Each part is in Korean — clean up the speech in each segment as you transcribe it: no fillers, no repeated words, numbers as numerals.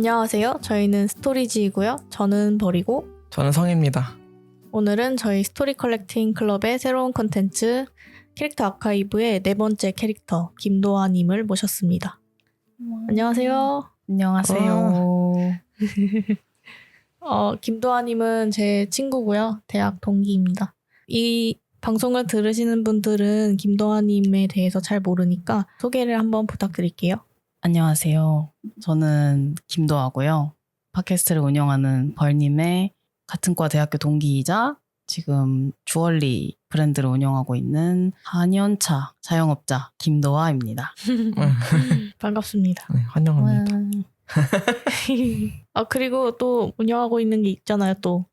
안녕하세요. 저희는 스토리지이고요. 저는 버리고 저는 성입니다. 오늘은 저희 스토리 컬렉팅 클럽의 새로운 컨텐츠 캐릭터 아카이브의 네 번째 캐릭터 김도아님을 모셨습니다. 안녕하세요. 안녕하세요. 김도아님은 제 친구고요. 대학 동기입니다. 이 방송을 들으시는 분들은 김도아님에 대해서 잘 모르니까 소개를 한번 부탁드릴게요. 안녕하세요. 저는 김도아고요. 팟캐스트를 운영하는 벌님의 같은 과 대학교 동기이자 지금 주얼리 브랜드를 운영하고 있는 4년차 자영업자 김도아입니다. 반갑습니다. 네, 환영합니다. 그리고 또 운영하고 있는 게 있잖아요. 또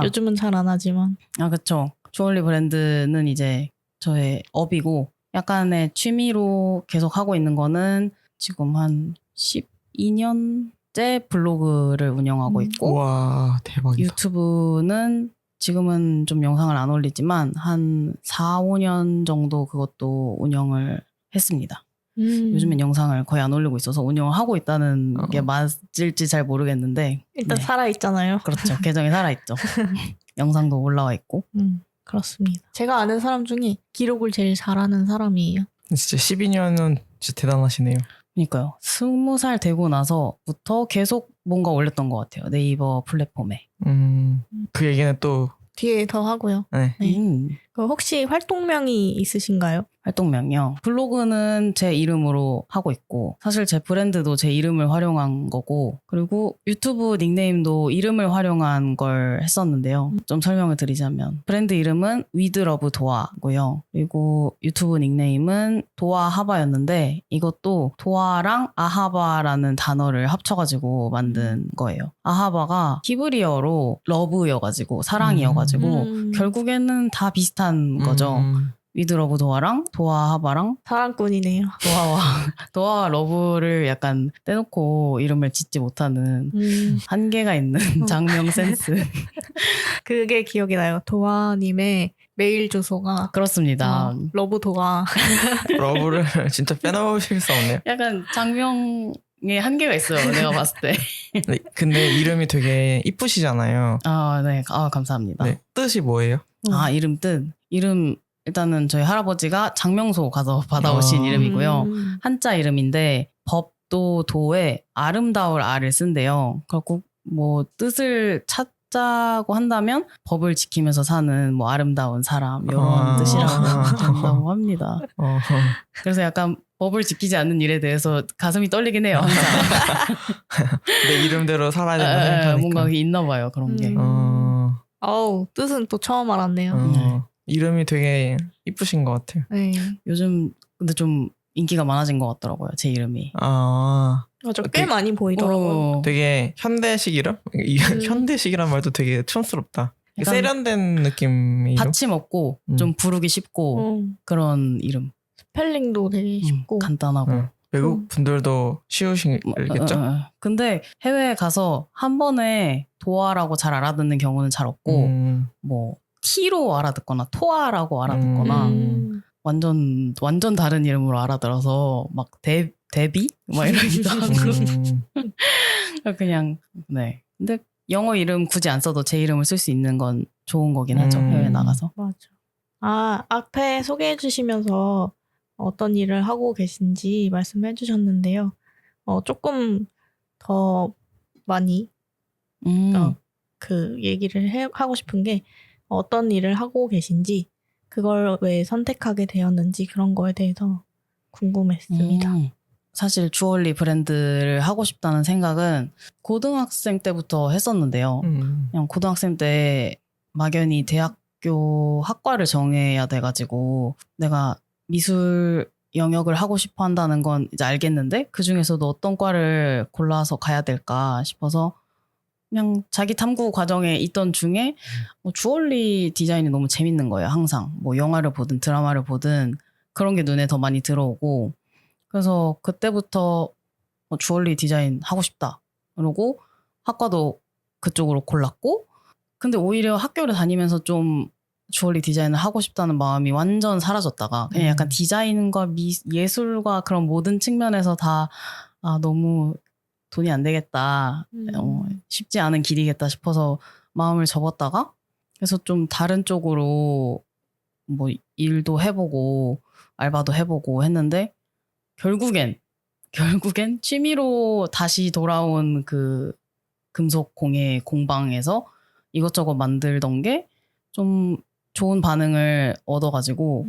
요즘은 잘 안 하지만. 그쵸. 주얼리 브랜드는 이제 저의 업이고 약간의 취미로 계속 하고 있는 거는 지금 한 12년째 블로그를 운영하고 있고 와 대박이다. 유튜브는 지금은 좀 영상을 안 올리지만 한 4, 5년 정도 그것도 운영을 했습니다. 요즘엔 영상을 거의 안 올리고 있어서 운영을 하고 있다는 게 맞을지 잘 모르겠는데 일단 네. 살아있잖아요. 그렇죠. 계정이 살아있죠. 영상도 올라와 있고. 그렇습니다. 제가 아는 사람 중에 기록을 제일 잘하는 사람이에요. 진짜 12년은 진짜 대단하시네요. 그러니까요. 20살 되고 나서부터 계속 뭔가 올렸던 것 같아요. 네이버 플랫폼에. 그 얘기는 또 뒤에 더 하고요. 네. 혹시 활동명이 있으신가요? 활동명이요. 블로그는 제 이름으로 하고 있고 사실 제 브랜드도 제 이름을 활용한 거고 그리고 유튜브 닉네임도 이름을 활용한 걸 했었는데요. 좀 설명을 드리자면 브랜드 이름은 With Love 도아고요. 그리고 유튜브 닉네임은 도아하바였는데 이것도 도아랑 아하바라는 단어를 합쳐가지고 만든 거예요. 아하바가 히브리어로 러브여가지고 사랑이어가지고 결국에는 다 비슷한 거죠. 위드 러브 도아랑 도아하바랑 사랑꾼이네요. 도아와 러브를 약간 떼놓고 이름을 짓지 못하는 한계가 있는 장명 센스. 그게 기억이 나요. 도아님의 메일 주소가 그렇습니다. 러브 도아. 러브를 진짜 빼놓으실 수 없네요. 약간 장명에 한계가 있어요. 내가 봤을 때. 네, 근데 이름이 되게 이쁘시잖아요. 네. 감사합니다. 네, 뜻이 뭐예요? 이름 뜻. 이름 일단은 저희 할아버지가 장명소 가서 받아오신 이름이고요. 한자 이름인데 법도 도에 아름다울 아를 쓴대요. 결국 뭐 뜻을 찾자고 한다면 법을 지키면서 사는 뭐 아름다운 사람 이런 뜻이라고 된다고 합니다. 그래서 약간 법을 지키지 않는 일에 대해서 가슴이 떨리긴 해요. 항상. 내 이름대로 살아야 된다 생각하니까. 뭔가 있나 봐요. 그런 게. 뜻은 또 처음 알았네요. 네. 이름이 되게 이쁘신 것 같아요. 네. 요즘 근데 좀 인기가 많아진 것 같더라고요. 제 이름이. 맞아, 꽤 많이 보이더라고요. 되게 현대식 이름? 현대식이란 말도 되게 촌스럽다. 세련된 느낌이에요. 받침 없고 좀 부르기 쉽고 그런 이름. 스펠링도 되게 쉽고 간단하고. 외국 분들도 쉬우시겠죠? 근데 해외에 가서 한 번에 도아라고 잘 알아듣는 경우는 잘 없고 뭐 T로 알아듣거나 토아라고 알아듣거나 완전 다른 이름으로 알아들어서 막 데비? 막 이러기도 하고 그냥 네. 근데 영어 이름 굳이 안 써도 제 이름을 쓸 수 있는 건 좋은 거긴 하죠. 해외 나가서. 맞아. 앞에 소개해 주시면서 어떤 일을 하고 계신지 말씀해 주셨는데요. 조금 더 많이 그 얘기를 하고 싶은 게 어떤 일을 하고 계신지 그걸 왜 선택하게 되었는지 그런 거에 대해서 궁금했습니다. 사실 주얼리 브랜드를 하고 싶다는 생각은 고등학생 때부터 했었는데요. 그냥 고등학생 때 막연히 대학교 학과를 정해야 돼가지고 내가 미술 영역을 하고 싶어 한다는 건 이제 알겠는데 그중에서도 어떤 과를 골라서 가야 될까 싶어서 그냥 자기 탐구 과정에 있던 중에 주얼리 디자인이 너무 재밌는 거예요. 항상 뭐 영화를 보든 드라마를 보든 그런 게 눈에 더 많이 들어오고 그래서 그때부터 주얼리 디자인 하고 싶다. 그러고 학과도 그쪽으로 골랐고 근데 오히려 학교를 다니면서 좀 주얼리 디자인을 하고 싶다는 마음이 완전 사라졌다가 그냥 약간 디자인과 예술과 그런 모든 측면에서 다 너무 돈이 안 되겠다. 쉽지 않은 길이겠다 싶어서 마음을 접었다가 그래서 좀 다른 쪽으로 뭐 일도 해보고 알바도 해보고 했는데 결국엔 취미로 다시 돌아온 그 금속 공예 공방에서 이것저것 만들던 게 좀 좋은 반응을 얻어가지고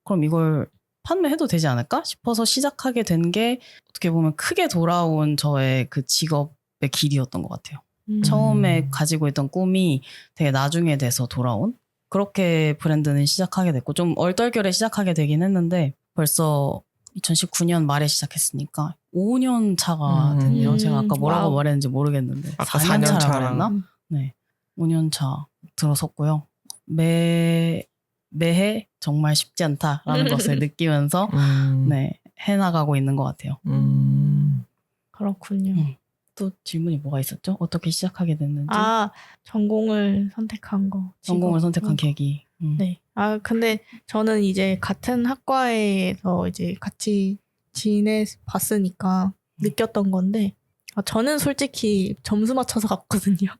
그럼 이걸 판매해도 되지 않을까 싶어서 시작하게 된 게 어떻게 보면 크게 돌아온 저의 그 직업의 길이었던 것 같아요. 처음에 가지고 있던 꿈이 되게 나중에 돼서 돌아온 그렇게 브랜드는 시작하게 됐고 좀 얼떨결에 시작하게 되긴 했는데 벌써 2019년 말에 시작했으니까 5년 차가 됐네요. 제가 아까 뭐라고 와우. 말했는지 모르겠는데 아까 4년 4년 차라고 했나? 네, 5년 차 들어섰고요. 매해 정말 쉽지 않다라는 것을 느끼면서 네, 해나가고 있는 것 같아요. 그렇군요. 또 질문이 뭐가 있었죠? 어떻게 시작하게 됐는지. 전공을 선택한 거. 전공을 선택한 그런 거. 계기. 네. 근데 저는 이제 같은 학과에서 이제 같이 지내봤으니까 느꼈던 건데, 저는 솔직히 점수 맞춰서 갔거든요.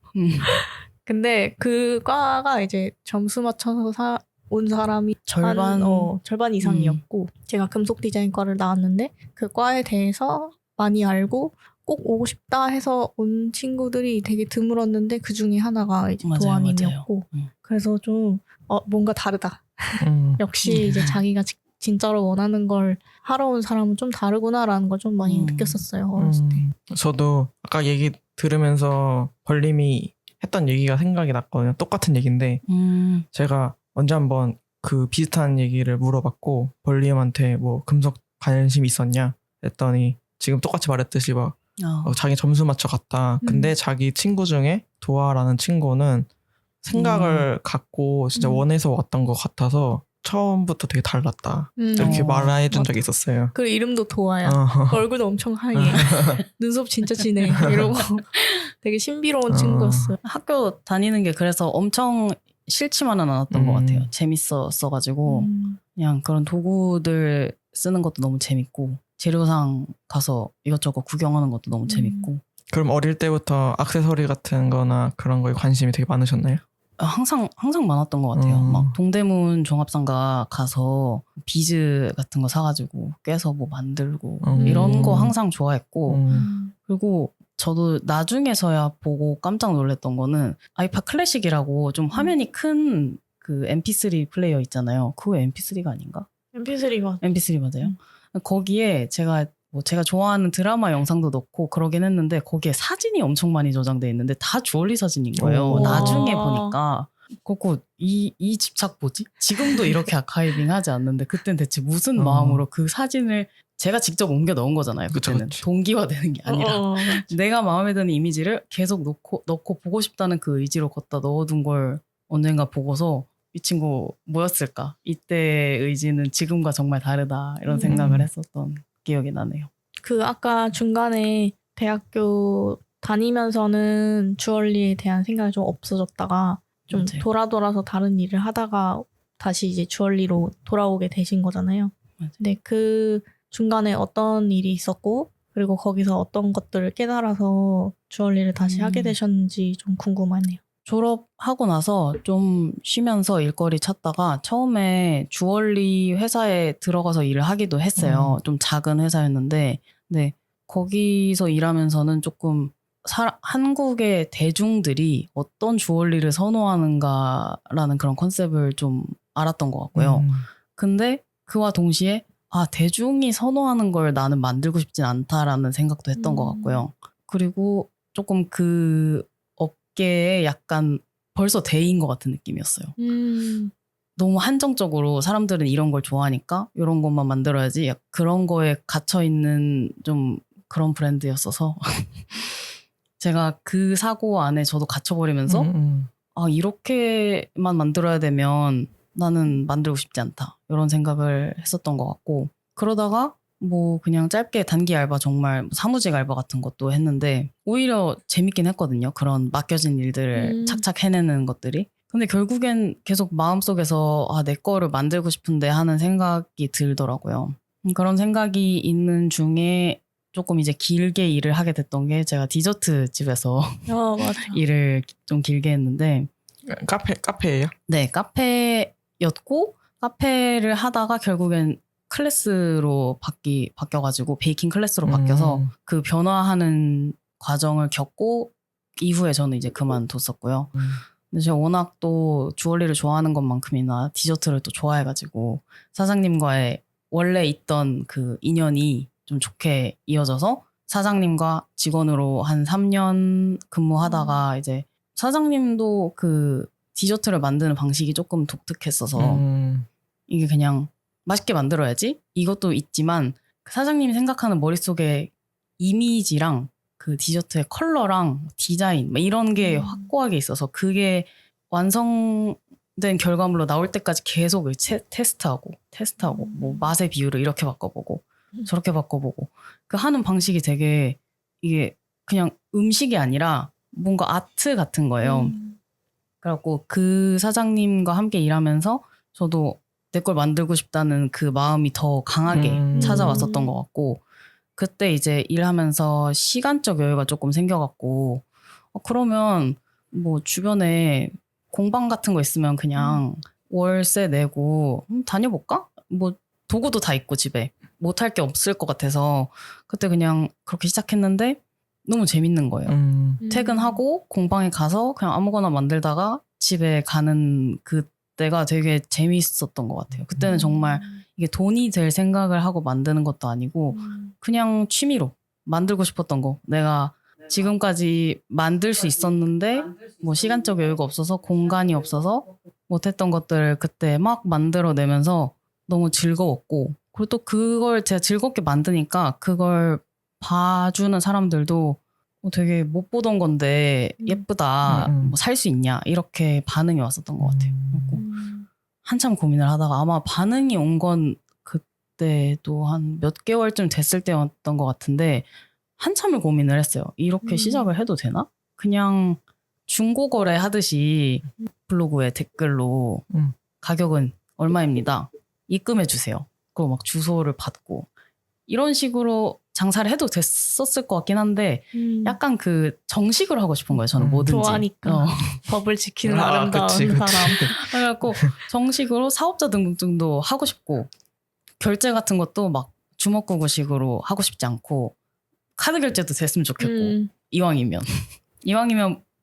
근데 그 과가 이제 점수 맞춰서 온 사람이 절반 이상이었고, 제가 금속 디자인과를 나왔는데, 그 과에 대해서 많이 알고, 꼭 오고 싶다 해서 온 친구들이 되게 드물었는데, 그 중에 하나가 이제 도아님이었고, 그래서 좀, 뭔가 다르다. 역시 이제 자기가 진짜로 원하는 걸 하러 온 사람은 좀 다르구나라는 걸 좀 많이 느꼈었어요. 어렸을 때. 저도 아까 얘기 들으면서 벌림이 했던 얘기가 생각이 났거든요. 똑같은 얘기인데 제가 언제 한번 그 비슷한 얘기를 물어봤고 벌림한테 뭐 금속 관심 있었냐 했더니 지금 똑같이 말했듯이 막 자기 점수 맞춰 갔다. 근데 자기 친구 중에 도아라는 친구는 생각을 갖고 진짜 원해서 왔던 것 같아서 처음부터 되게 달랐다. 이렇게 말해준 적이 있었어요. 그 이름도 도아야. 얼굴도 엄청 하얘. 눈썹 진짜 진해. 이러고 되게 신비로운 친구였어요. 학교 다니는 게 그래서 엄청 싫지만은 않았던 것 같아요. 재밌었어가지고 그냥 그런 도구들 쓰는 것도 너무 재밌고 재료상 가서 이것저것 구경하는 것도 너무 재밌고. 그럼 어릴 때부터 액세서리 같은 거나 그런 거에 관심이 되게 많으셨나요? 항상 많았던 것 같아요. 막 동대문 종합상가 가서 비즈 같은 거 사가지고 꿰서 뭐 만들고 이런 거 항상 좋아했고 그리고 저도 나중에서야 보고 깜짝 놀랐던 거는 아이팟 클래식이라고 좀 화면이 큰 그 MP3 플레이어 있잖아요. 그거 MP3가 아닌가? MP3 맞아요. 거기에 제가 좋아하는 드라마 영상도 넣고 그러긴 했는데 거기에 사진이 엄청 많이 저장돼 있는데 다 주얼리 사진인 거예요. 나중에 보니까 그거 이 집착 뭐지? 지금도 이렇게 아카이빙 하지 않는데 그땐 대체 무슨 마음으로 그 사진을 제가 직접 옮겨 넣은 거잖아요. 그때는 그쵸. 동기화되는 게 아니라 내가 마음에 드는 이미지를 계속 넣고 보고 싶다는 그 의지로 걷다 넣어둔 걸 언젠가 보고서 이 친구 뭐였을까? 이때의 의지는 지금과 정말 다르다 이런 생각을 했었던 기억이 나네요. 그 아까 중간에 대학교 다니면서는 주얼리에 대한 생각이 좀 없어졌다가 좀 맞아요. 돌아서 다른 일을 하다가 다시 이제 주얼리로 돌아오게 되신 거잖아요. 맞아요. 근데 그 중간에 어떤 일이 있었고 그리고 거기서 어떤 것들을 깨달아서 주얼리를 다시 하게 되셨는지 좀 궁금하네요. 졸업하고 나서 좀 쉬면서 일거리 찾다가 처음에 주얼리 회사에 들어가서 일을 하기도 했어요. 좀 작은 회사였는데 근데 거기서 일하면서는 조금 한국의 대중들이 어떤 주얼리를 선호하는가라는 그런 컨셉을 좀 알았던 것 같고요. 근데 그와 동시에 대중이 선호하는 걸 나는 만들고 싶진 않다라는 생각도 했던 것 같고요. 그리고 조금 그 업계에 약간 벌써 대인 것 같은 느낌이었어요. 너무 한정적으로 사람들은 이런 걸 좋아하니까 이런 것만 만들어야지 그런 거에 갇혀있는 좀 그런 브랜드였어서 제가 그 사고 안에 저도 갇혀버리면서 이렇게만 만들어야 되면 나는 만들고 싶지 않다 이런 생각을 했었던 것 같고 그러다가 뭐 그냥 짧게 단기 알바 정말 사무직 알바 같은 것도 했는데 오히려 재밌긴 했거든요. 그런 맡겨진 일들을 착착 해내는 것들이. 근데 결국엔 계속 마음속에서 내 거를 만들고 싶은데 하는 생각이 들더라고요. 그런 생각이 있는 중에 조금 이제 길게 일을 하게 됐던 게 제가 디저트 집에서 맞아. 일을 좀 길게 했는데 카페예요? 네, 카페였고 카페를 하다가 결국엔 클래스로 바뀌어가지고 베이킹 클래스로 바뀌어서 그 변화하는 과정을 겪고 이후에 저는 이제 그만뒀었고요. 근데 제가 워낙 또 주얼리를 좋아하는 것만큼이나 디저트를 또 좋아해가지고 사장님과의 원래 있던 그 인연이 좀 좋게 이어져서 사장님과 직원으로 한 3년 근무하다가 이제 사장님도 그 디저트를 만드는 방식이 조금 독특했어서 이게 그냥 맛있게 만들어야지 이것도 있지만 사장님이 생각하는 머릿속에 이미지랑 그 디저트의 컬러랑 디자인 이런 게 확고하게 있어서 그게 완성된 결과물로 나올 때까지 계속 테스트하고 뭐 맛의 비율을 이렇게 바꿔보고 저렇게 바꿔보고 그 하는 방식이 되게 이게 그냥 음식이 아니라 뭔가 아트 같은 거예요. 그래갖고 그 사장님과 함께 일하면서 저도 내 걸 만들고 싶다는 그 마음이 더 강하게 찾아왔었던 것 같고 그때 이제 일하면서 시간적 여유가 조금 생겨갖고 그러면 뭐 주변에 공방 같은 거 있으면 그냥 월세 내고 다녀볼까? 뭐 도구도 다 있고 집에 못할 게 없을 것 같아서 그때 그냥 그렇게 시작했는데 너무 재밌는 거예요. 퇴근하고 공방에 가서 그냥 아무거나 만들다가 집에 가는 그때가 되게 재밌었던 것 같아요. 그때는 정말 이게 돈이 될 생각을 하고 만드는 것도 아니고 그냥 취미로 만들고 싶었던 거 내가 지금까지 만들 수 있었는데 뭐 시간적 여유가 없어서 공간이 없어서 못했던 것들을 그때 막 만들어내면서 너무 즐거웠고 그리고 또 그걸 제가 즐겁게 만드니까 그걸 봐주는 사람들도 되게 못 보던 건데 예쁘다 뭐 살 수 있냐 이렇게 반응이 왔었던 것 같아요. 한참 고민을 하다가 아마 반응이 온 건 그때도 한 몇 개월쯤 됐을 때였던 것 같은데 한참을 고민을 했어요. 이렇게 시작을 해도 되나? 그냥 중고거래 하듯이 블로그에 댓글로 가격은 얼마입니다. 입금해 주세요. 그리고 막 주소를 받고 이런 식으로 장사를 해도 됐었을 것 같긴 한데 약간 그 정식으로 하고 싶은 거예요. 저는 뭐든지. 좋아하니까. 법을 지키는 아름다운 그치. 사람. 그래갖고 정식으로 사업자 등록증도 하고 싶고 결제 같은 것도 막 주먹구구식으로 하고 싶지 않고 카드 결제도 됐으면 좋겠고 이왕이면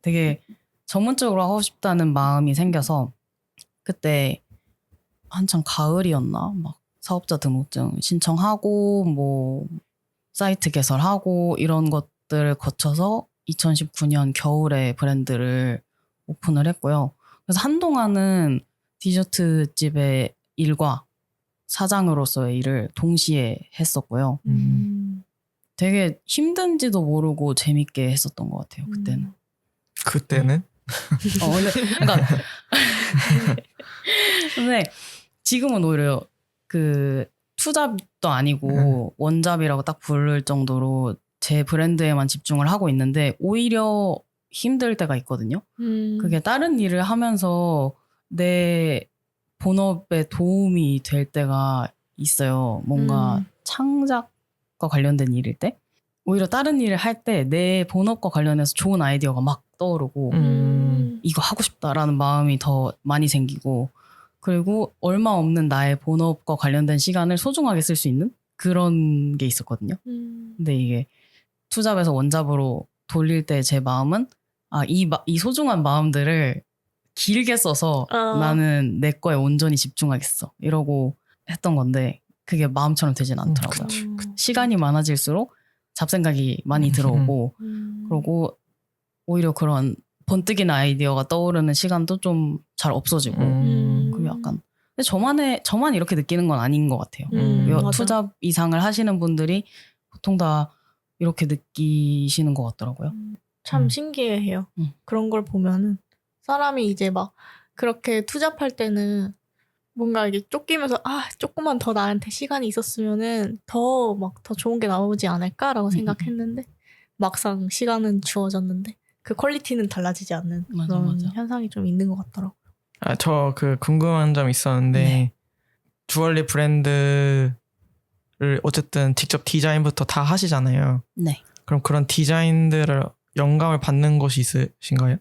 되게 전문적으로 하고 싶다는 마음이 생겨서 그때 한참 가을이었나 막 사업자 등록증 신청하고 뭐 사이트 개설하고 이런 것들을 거쳐서 2019년 겨울에 브랜드를 오픈을 했고요. 그래서 한동안은 디저트 집의 일과 사장으로서의 일을 동시에 했었고요. 되게 힘든지도 모르고 재밌게 했었던 것 같아요. 그때는. 그때는? 근데 지금은 오히려 그 투잡도 아니고 원잡이라고 딱 부를 정도로 제 브랜드에만 집중을 하고 있는데 오히려 힘들 때가 있거든요. 그게 다른 일을 하면서 내 본업에 도움이 될 때가 있어요. 뭔가 창작과 관련된 일일 때. 오히려 다른 일을 할 때 내 본업과 관련해서 좋은 아이디어가 막 떠오르고 이거 하고 싶다라는 마음이 더 많이 생기고 그리고 얼마 없는 나의 본업과 관련된 시간을 소중하게 쓸 수 있는 그런 게 있었거든요. 근데 이게 투잡에서 원잡으로 돌릴 때 제 마음은 이 소중한 마음들을 길게 써서 나는 내 거에 온전히 집중하겠어 이러고 했던 건데 그게 마음처럼 되진 않더라고요. 시간이 많아질수록 잡생각이 많이 들어오고 그리고 오히려 그런 번뜩이는 아이디어가 떠오르는 시간도 좀 잘 없어지고 그게 약간 근데 저만 이렇게 느끼는 건 아닌 것 같아요. 투잡 이상을 하시는 분들이 보통 다 이렇게 느끼시는 것 같더라고요. 참 신기해요. 그런 걸 보면은 사람이 이제 막 그렇게 투잡할 때는 뭔가 이게 쫓기면서 조금만 더 나한테 시간이 있었으면은 더 좋은 게 나오지 않을까라고 생각했는데 막상 시간은 주어졌는데 그 퀄리티는 달라지지 않는 그런 현상이 좀 있는 것 같더라고요. 저 그 궁금한 점 있었는데 주얼리 브랜드 어쨌든 직접 디자인부터 다 하시잖아요. 네. 그럼 그런 디자인들을 영감을 받는 것이 있으신가요?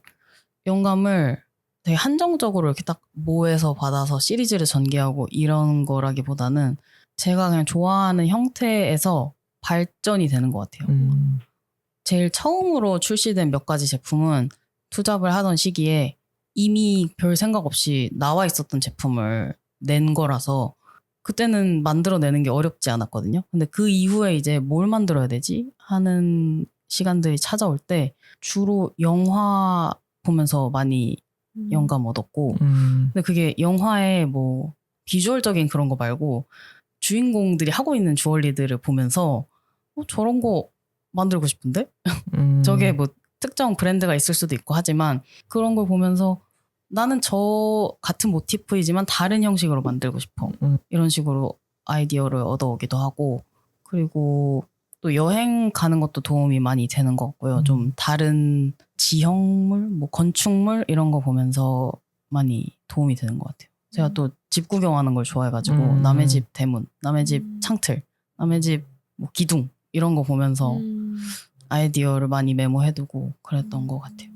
영감을 되게 한정적으로 이렇게 딱 모에서 받아서 시리즈를 전개하고 이런 거라기보다는 제가 그냥 좋아하는 형태에서 발전이 되는 것 같아요. 제일 처음으로 출시된 몇 가지 제품은 투잡을 하던 시기에 이미 별 생각 없이 나와 있었던 제품을 낸 거라서 그때는 만들어내는 게 어렵지 않았거든요. 근데 그 이후에 이제 뭘 만들어야 되지? 하는 시간들이 찾아올 때 주로 영화 보면서 많이 영감 얻었고 근데 그게 영화의 뭐 비주얼적인 그런 거 말고 주인공들이 하고 있는 주얼리들을 보면서 저런 거 만들고 싶은데? 저게 뭐 특정 브랜드가 있을 수도 있고 하지만 그런 걸 보면서 나는 저 같은 모티프이지만 다른 형식으로 만들고 싶어. 이런 식으로 아이디어를 얻어오기도 하고 그리고 또 여행 가는 것도 도움이 많이 되는 것 같고요. 좀 다른 지형물, 뭐 건축물 이런 거 보면서 많이 도움이 되는 것 같아요. 제가 또 집 구경하는 걸 좋아해가지고 남의 집 대문, 남의 집 창틀, 남의 집 뭐 기둥 이런 거 보면서 아이디어를 많이 메모해두고 그랬던 것 같아요.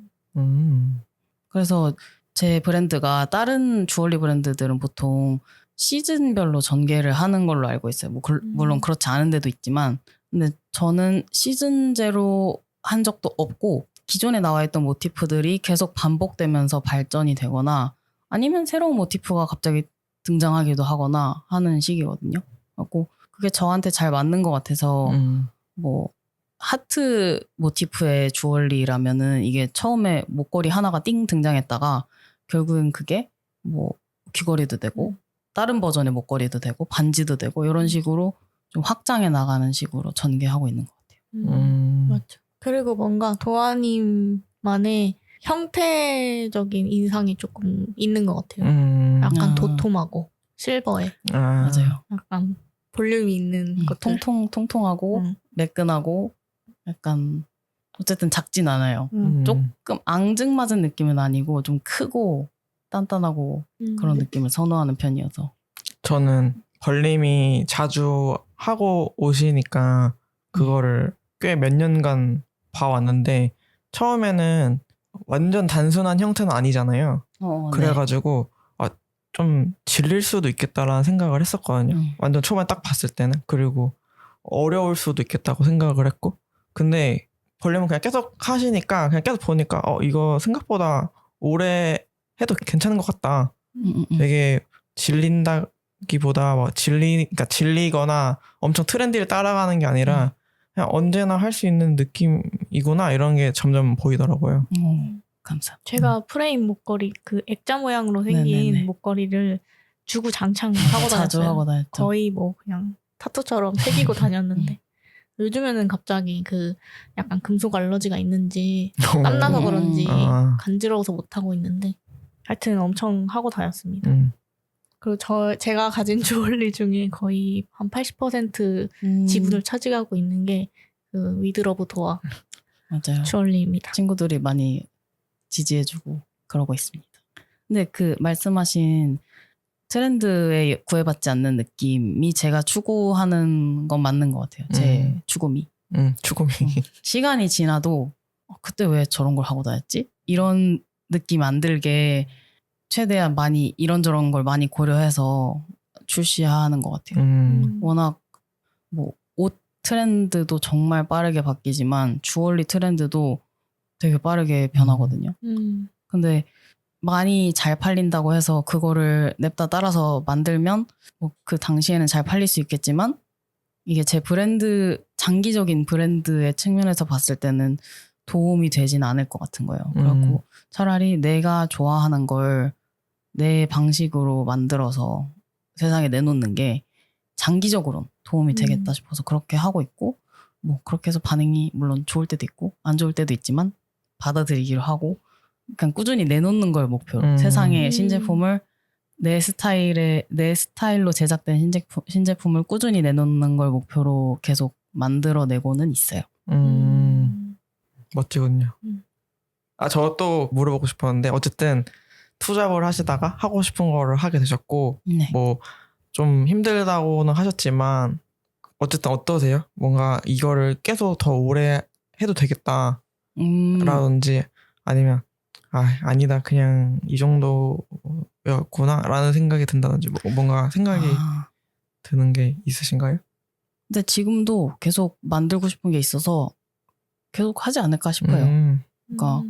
그래서 제 브랜드가 다른 주얼리 브랜드들은 보통 시즌별로 전개를 하는 걸로 알고 있어요. 뭐 물론 그렇지 않은 데도 있지만 근데 저는 시즌제로 한 적도 없고 기존에 나와 있던 모티프들이 계속 반복되면서 발전이 되거나 아니면 새로운 모티프가 갑자기 등장하기도 하거나 하는 시기거든요. 그래서 그게 저한테 잘 맞는 것 같아서 뭐 하트 모티프의 주얼리라면은 이게 처음에 목걸이 하나가 띵 등장했다가 결국은 그게 뭐 귀걸이도 되고 다른 버전의 목걸이도 되고 반지도 되고 이런 식으로 좀 확장해 나가는 식으로 전개하고 있는 것 같아요. 맞죠. 그리고 뭔가 도아님만의 형태적인 인상이 조금 있는 것 같아요. 약간 도톰하고 실버에 맞아요. 약간 볼륨이 있는 것들. 통통하고 매끈하고 약간 어쨌든 작진 않아요. 조금 앙증맞은 느낌은 아니고 좀 크고 단단하고 그런 느낌을 선호하는 편이어서. 저는 벌림이 자주 하고 오시니까 그거를 꽤 몇 년간 봐왔는데 처음에는 완전 단순한 형태는 아니잖아요. 그래가지고 좀 질릴 수도 있겠다라는 생각을 했었거든요. 완전 초반에 딱 봤을 때는. 그리고 어려울 수도 있겠다고 생각을 했고 근데 벌림은 그냥 계속 하시니까 그냥 계속 보니까 이거 생각보다 오래 해도 괜찮은 것 같다. 되게 질린다기보다 그러니까 질리거나 엄청 트렌디를 따라가는 게 아니라 그냥 언제나 할 수 있는 느낌이구나 이런 게 점점 보이더라고요. 감사합니다. 제가 프레임 목걸이 그 액자 모양으로 생긴 네네네. 목걸이를 주구장창 하고 자주 다녔어요. 하고 다녔죠. 거의 뭐 그냥 타투처럼 새기고 다녔는데 요즘에는 갑자기 그 약간 금속 알러지가 있는지 땀나서 그런지 간지러워서 못 하고 있는데 하여튼 엄청 하고 다녔습니다. 그리고 제가 가진 주얼리 중에 거의 한 80% 지분을 차지하고 있는 게 그 위드러브 도어 맞아요. 주얼리입니다. 친구들이 많이 지지해주고 그러고 있습니다. 근데 그 말씀하신 트렌드에 구애받지 않는 느낌이 제가 추구하는 건 맞는 것 같아요. 제 추구미. 추구미. 시간이 지나도 그때 왜 저런 걸 하고 다녔지? 이런 느낌 안 들게 최대한 많이 이런저런 걸 많이 고려해서 출시하는 것 같아요. 워낙 뭐 옷 트렌드도 정말 빠르게 바뀌지만 주얼리 트렌드도 되게 빠르게 변하거든요. 근데 많이 잘 팔린다고 해서 그거를 냅다 따라서 만들면 뭐 그 당시에는 잘 팔릴 수 있겠지만 이게 제 브랜드 장기적인 브랜드의 측면에서 봤을 때는 도움이 되진 않을 것 같은 거예요. 그래갖고 차라리 내가 좋아하는 걸 내 방식으로 만들어서 세상에 내놓는 게 장기적으로는 도움이 되겠다 싶어서 그렇게 하고 있고 뭐 그렇게 해서 반응이 물론 좋을 때도 있고 안 좋을 때도 있지만 받아들이기로 하고 그냥 꾸준히 내놓는 걸 목표로 세상에 신제품을 내 스타일로 제작된 신제품을 꾸준히 내놓는 걸 목표로 계속 만들어내고는 있어요. 멋지군요. 저 또 물어보고 싶었는데 어쨌든 투잡을 하시다가 하고 싶은 거를 하게 되셨고 네. 뭐 좀 힘들다고는 하셨지만 어쨌든 어떠세요? 뭔가 이거를 계속 더 오래 해도 되겠다 라든지 아니면 아니다 그냥 이 정도였구나 라는 생각이 든다든지 뭔가 생각이 드는 게 있으신가요? 근데 지금도 계속 만들고 싶은 게 있어서 계속 하지 않을까 싶어요. 그러니까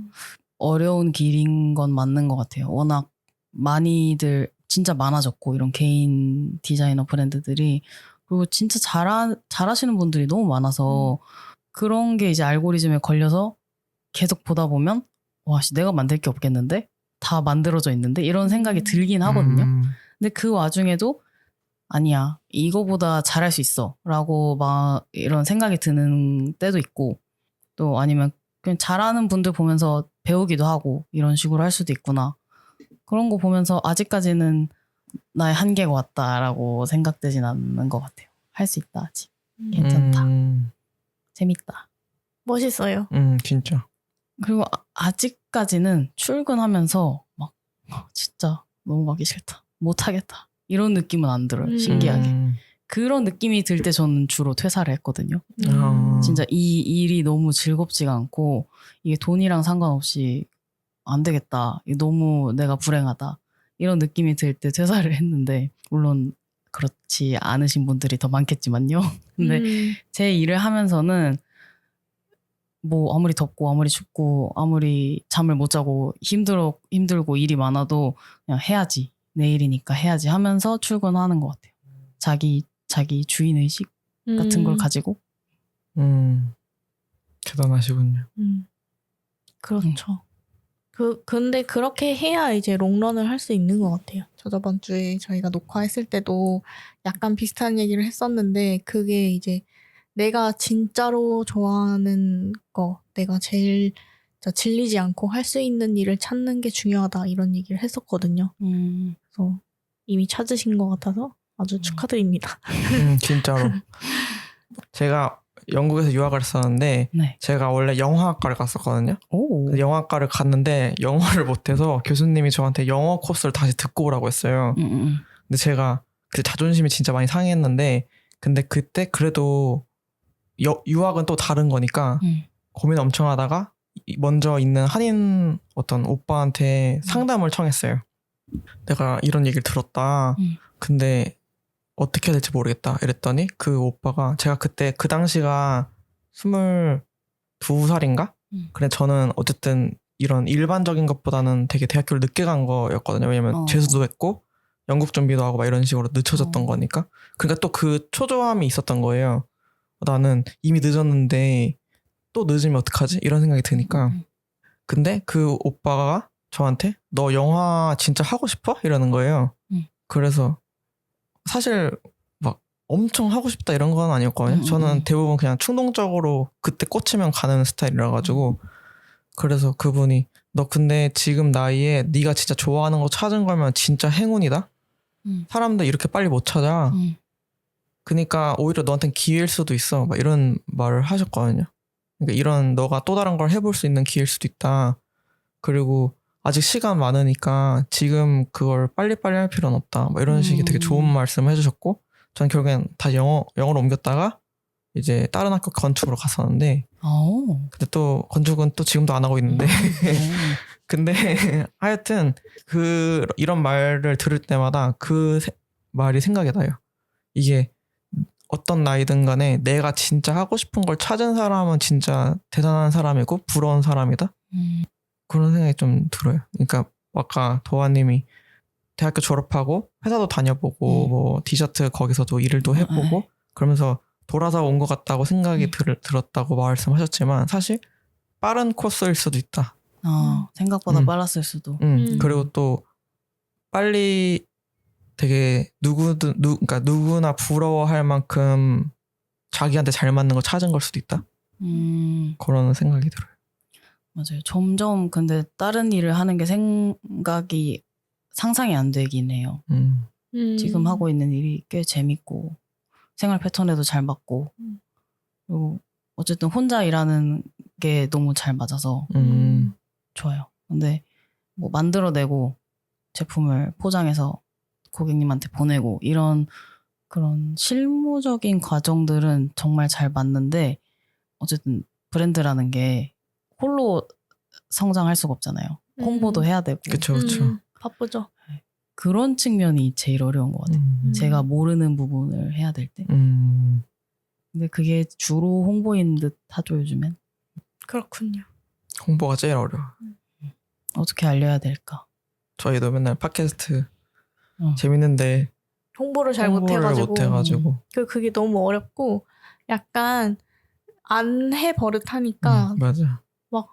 어려운 길인 건 맞는 것 같아요. 워낙 많이들 진짜 많아졌고 이런 개인 디자이너 브랜드들이 그리고 진짜 잘하시는 분들이 너무 많아서 그런 게 이제 알고리즘에 걸려서 계속 보다 보면 와씨 내가 만들 게 없겠는데? 다 만들어져 있는데? 이런 생각이 들긴 하거든요. 근데 그 와중에도 아니야 이거보다 잘할 수 있어 라고 막 이런 생각이 드는 때도 있고 또 아니면 그냥 잘하는 분들 보면서 배우기도 하고 이런 식으로 할 수도 있구나 그런 거 보면서 아직까지는 나의 한계가 왔다라고 생각되진 않는 것 같아요. 할 수 있다 아직. 괜찮다. 재밌다. 멋있어요. 진짜. 그리고 아직까지는 출근하면서 막 진짜 넘어가기 싫다. 못하겠다. 이런 느낌은 안 들어요. 신기하게. 그런 느낌이 들 때 저는 주로 퇴사를 했거든요. 진짜 이 일이 너무 즐겁지가 않고 이게 돈이랑 상관없이 안 되겠다. 너무 내가 불행하다. 이런 느낌이 들 때 퇴사를 했는데 물론 그렇지 않으신 분들이 더 많겠지만요. 근데 제 일을 하면서는 뭐 아무리 덥고 아무리 춥고 아무리 잠을 못 자고 힘들고 일이 많아도 그냥 해야지. 내일이니까 해야지 하면서 출근하는 것 같아요. 자기 주인의식 같은 걸 가지고. 대단하시군요. 그렇죠. 근데 그렇게 해야 이제 롱런을 할 수 있는 것 같아요. 저번 주에 저희가 녹화했을 때도 약간 비슷한 얘기를 했었는데 그게 이제 내가 진짜로 좋아하는 거, 내가 제일 질리지 않고 할 수 있는 일을 찾는 게 중요하다 이런 얘기를 했었거든요. 그래서 이미 찾으신 것 같아서 아주 축하드립니다. 진짜로. 제가 영국에서 유학을 했었는데 네. 제가 원래 영화학과를 갔었거든요. 오. 영화과를 갔는데 영어를 못해서 교수님이 저한테 영어 코스를 다시 듣고 오라고 했어요. 근데 제가 그때 자존심이 진짜 많이 상했는데 근데 그때 그래도 유학은 또 다른 거니까 고민 엄청 하다가 먼저 있는 한인 어떤 오빠한테 상담을 청했어요. 내가 이런 얘기를 들었다. 근데 어떻게 해야 될지 모르겠다 이랬더니 그 오빠가 제가 그때 그 당시가 22살인가? 근데 저는 어쨌든 이런 일반적인 것보다는 되게 대학교를 늦게 간 거였거든요. 왜냐면 재수도 했고 영국 준비도 하고 막 이런 식으로 늦춰졌던 거니까. 그러니까 또 그 초조함이 있었던 거예요. 나는 이미 늦었는데 또 늦으면 어떡하지? 이런 생각이 드니까. 근데 그 오빠가 저한테 너 영화 진짜 하고 싶어? 이러는 거예요. 그래서 사실 막 엄청 하고 싶다 이런 건 아니었거든요. 저는 대부분 그냥 충동적으로 그때 꽂히면 가는 스타일이라 가지고 그래서 그분이 너 근데 지금 나이에 네가 진짜 좋아하는 거 찾은 거면 진짜 행운이다. 사람들 이렇게 빨리 못 찾아. 그러니까 오히려 너한테는 기회일 수도 있어. 막 이런 말을 하셨거든요. 그러니까 이런 너가 또 다른 걸 해볼 수 있는 기회일 수도 있다. 그리고 아직 시간 많으니까 지금 그걸 빨리빨리 할 필요는 없다. 뭐 이런 식의 되게 좋은 말씀을 해주셨고 전 결국엔 다시 영어로 옮겼다가 이제 다른 학교 건축으로 갔었는데 근데 또 건축은 또 지금도 안 하고 있는데 근데 하여튼 이런 말을 들을 때마다 그 말이 생각이 나요. 이게 어떤 나이든 간에 내가 진짜 하고 싶은 걸 찾은 사람은 진짜 대단한 사람이고 부러운 사람이다. 그런 생각이 좀 들어요. 그러니까 아까 도아님이 대학교 졸업하고 회사도 다녀보고 뭐 디저트 거기서도 일도 해보고 그러면서 돌아서 온 것 같다고 생각이 들었다고 말씀하셨지만 사실 빠른 코스일 수도 있다. 생각보다 빨랐을 수도. 그리고 또 빨리 되게 그러니까 누구나 부러워할 만큼 자기한테 잘 맞는 걸 찾은 걸 수도 있다. 그런 생각이 들어요. 맞아요. 점점 근데 다른 일을 하는 게 생각이 상상이 안 되긴 해요. 지금 하고 있는 일이 꽤 재밌고 생활 패턴에도 잘 맞고 그리고 어쨌든 혼자 일하는 게 너무 잘 맞아서 좋아요. 근데 뭐 만들어내고 제품을 포장해서 고객님한테 보내고 이런 그런 실무적인 과정들은 정말 잘 맞는데 어쨌든 브랜드라는 게 홀로 성장할 수가 없잖아요. 홍보도 해야 되고. 그쵸, 그쵸. 바쁘죠. 그런 측면이 제일 어려운 것 같아요. 제가 모르는 부분을 해야 될 때. 근데 그게 주로 홍보인 듯 하죠, 요즘엔. 그렇군요. 홍보가 제일 어려워. 어떻게 알려야 될까? 저희도 맨날 팟캐스트 재밌는데 홍보를 잘 홍보를 못해가지고. 그게 너무 어렵고 약간 안 해 버릇하니까 맞아. 막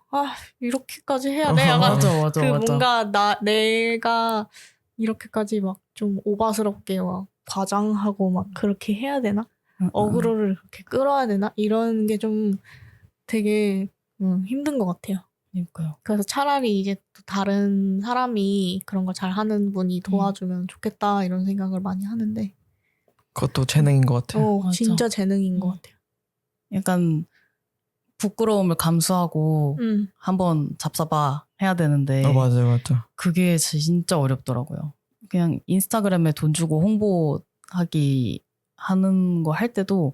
이렇게까지 해야 돼? 약간 맞아. 뭔가 내가 이렇게까지 막 좀 오바스럽게 막 과장하고 막 그렇게 해야 되나? 어그로를 그렇게 끌어야 되나? 이런 게 좀 되게 힘든 것 같아요. 그러니까요. 그래서 차라리 이제 또 다른 사람이 그런 걸 잘하는 분이 도와주면 좋겠다 이런 생각을 많이 하는데 그것도 재능인 것 같아요. 맞아. 진짜 재능인 것 같아요. 약간 부끄러움을 감수하고 한번 잡숴봐 해야 되는데 맞아. 그게 진짜 어렵더라고요. 그냥 인스타그램에 돈 주고 홍보하기 하는 거 할 때도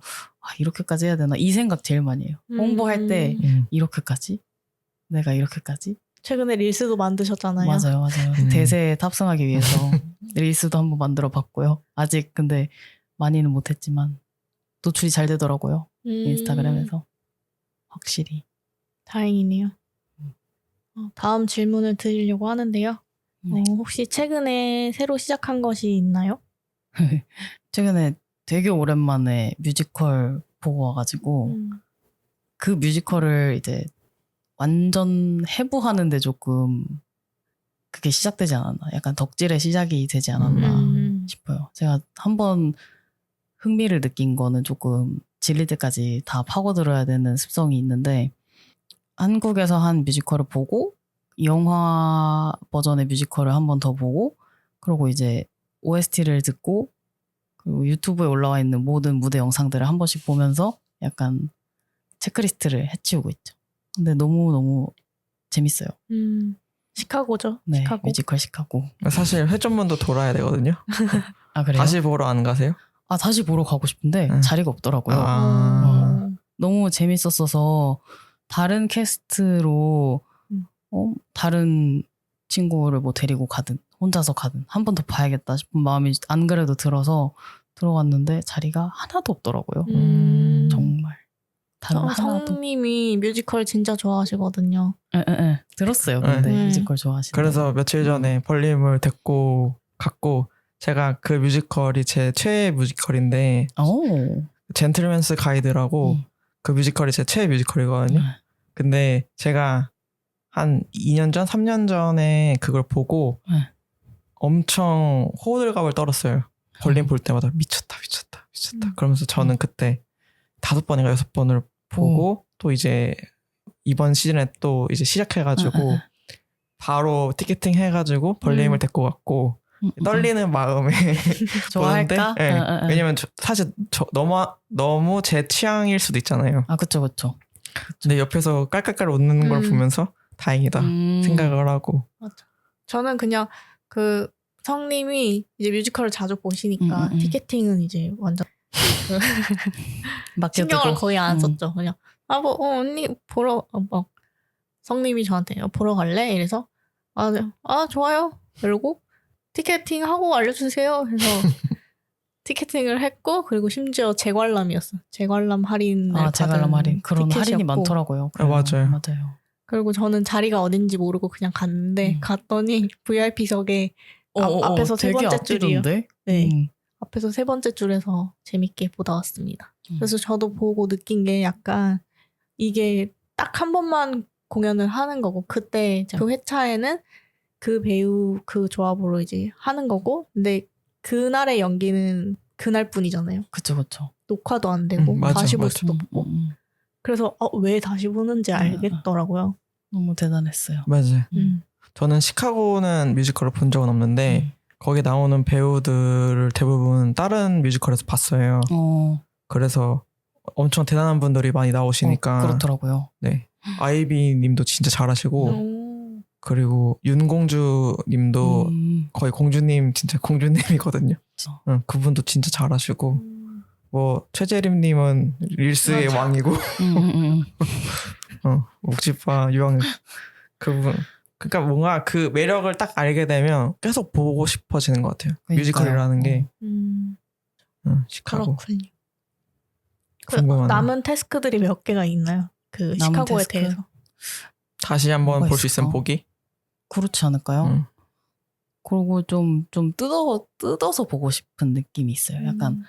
이렇게까지 해야 되나 이 생각 제일 많이 해요. 홍보할 때 이렇게까지? 내가 이렇게까지? 최근에 릴스도 만드셨잖아요. 맞아요. 대세에 탑승하기 위해서 릴스도 한번 만들어 봤고요. 아직 근데 많이는 못했지만 노출이 잘 되더라고요. 인스타그램에서. 확실히. 다행이네요. 다음 질문을 드리려고 하는데요. 네. 혹시 최근에 새로 시작한 것이 있나요? 최근에 되게 오랜만에 뮤지컬 보고 와가지고 그 뮤지컬을 이제 완전 해부하는데 조금 그게 시작되지 않았나. 약간 덕질의 시작이 되지 않았나 싶어요. 제가 한번 흥미를 느낀 거는 조금 질릴 때까지 다 파고들어야 되는 습성이 있는데 한국에서 한 뮤지컬을 보고 영화 버전의 뮤지컬을 한 번 더 보고 그리고 이제 OST를 듣고 그리고 유튜브에 올라와 있는 모든 무대 영상들을 한 번씩 보면서 약간 체크리스트를 해치우고 있죠. 근데 너무너무 재밌어요. 시카고죠. 네, 시카고. 뮤지컬 시카고. 사실 회전문도 돌아야 되거든요. 그래요? 다시 보러 안 가세요? 다시 보러 가고 싶은데 자리가 없더라고요. 너무 재밌었어서 다른 캐스트로 다른 친구를 뭐 데리고 가든 혼자서 가든 한 번 더 봐야겠다 싶은 마음이 안 그래도 들어서 들어갔는데 자리가 하나도 없더라고요. 정말. 성님이 뮤지컬 진짜 좋아하시거든요. 네. 들었어요. 근데 뮤지컬 좋아하시는. 그래서 며칠 전에 벌림을 데리고 갔고 제가 그 뮤지컬이 제 최애 뮤지컬인데 젠틀맨스 가이드라고 그 뮤지컬이 제 최애 뮤지컬이거든요. 근데 제가 한 2년 전, 3년 전에 그걸 보고 엄청 호들갑을 떨었어요. 벌림 볼 때마다 미쳤다. 그러면서 저는 그때 5번인가 6번을 보고 또 이제 이번 시즌에 또 이제 시작해가지고 바로 티켓팅 해가지고 벌림을 데리고 갔고 떨리는 마음에 좋아할까? 보는데, 왜냐면 사실 너무 제 취향일 수도 있잖아요. 그쵸. 근데 옆에서 깔깔깔 웃는 걸 보면서 다행이다 생각을 하고. 맞아. 저는 그냥 그 성님이 이제 뮤지컬을 자주 보시니까 티켓팅은 이제 완전 신경을 거의 안 썼죠. 그냥 언니 보러 성님이 저한테 보러 갈래? 이래서 네. 좋아요. 그리고 티켓팅 하고 알려주세요. 해서 티켓팅을 했고 그리고 심지어 재관람이었어. 재관람 할인을 재관람 할인. 그런 티켓이었고. 할인이 많더라고요. 맞아요. 그리고 저는 자리가 어딘지 모르고 그냥 갔는데 갔더니 VIP석에 앞에서 세 번째 줄이요. 네. 앞에서 3번째 줄에서 재밌게 보다 왔습니다. 그래서 저도 보고 느낀 게 약간 이게 딱 한 번만 공연을 하는 거고 그때 그 회차에는 그 배우 그 조합으로 이제 하는 거고 근데 그날의 연기는 그날뿐이잖아요. 그쵸. 녹화도 안 되고 다시 볼 수도 없고 그래서 왜 다시 보는지 알겠더라고요. 너무 대단했어요. 맞아요. 저는 시카고는 뮤지컬을 본 적은 없는데 거기 나오는 배우들을 대부분 다른 뮤지컬에서 봤어요. 그래서 엄청 대단한 분들이 많이 나오시니까 그렇더라고요. 네, 아이비 님도 진짜 잘하시고 그리고 윤공주 님도 거의 공주님 진짜 공주님이거든요. 응, 그분도 진짜 잘하시고 뭐 최재림님은 릴스의 맞아. 왕이고 묵지파 유황 그분 그러니까 뭔가 그 매력을 딱 알게 되면 계속 보고 싶어지는 것 같아요. 그러니까요. 뮤지컬이라는 게 시카고 그렇군요. 그 궁금하네요. 남은 태스크들이 몇 개가 있나요? 그 시카고에 태스크? 대해서. 다시 한번 뭐가 볼 수 있으면 있을까? 보기. 그렇지 않을까요? 응. 그리고 좀 뜯어서 보고 싶은 느낌이 있어요. 약간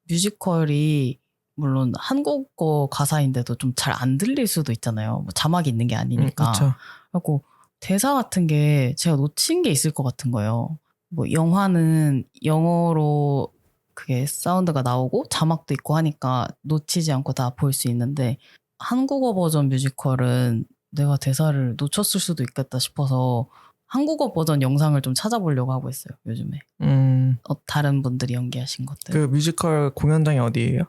뮤지컬이 물론 한국어 가사인데도 좀 잘 안 들릴 수도 있잖아요. 뭐 자막이 있는 게 아니니까. 그렇죠. 그리고 대사 같은 게 제가 놓친 게 있을 것 같은 거예요. 뭐 영화는 영어로 그게 사운드가 나오고 자막도 있고 하니까 놓치지 않고 다 볼 수 있는데 한국어 버전 뮤지컬은 내가 대사를 놓쳤을 수도 있겠다 싶어서 한국어 버전 영상을 좀 찾아보려고 하고 있어요. 요즘에. 다른 분들이 연기하신 것들. 그 뮤지컬 공연장이 어디예요?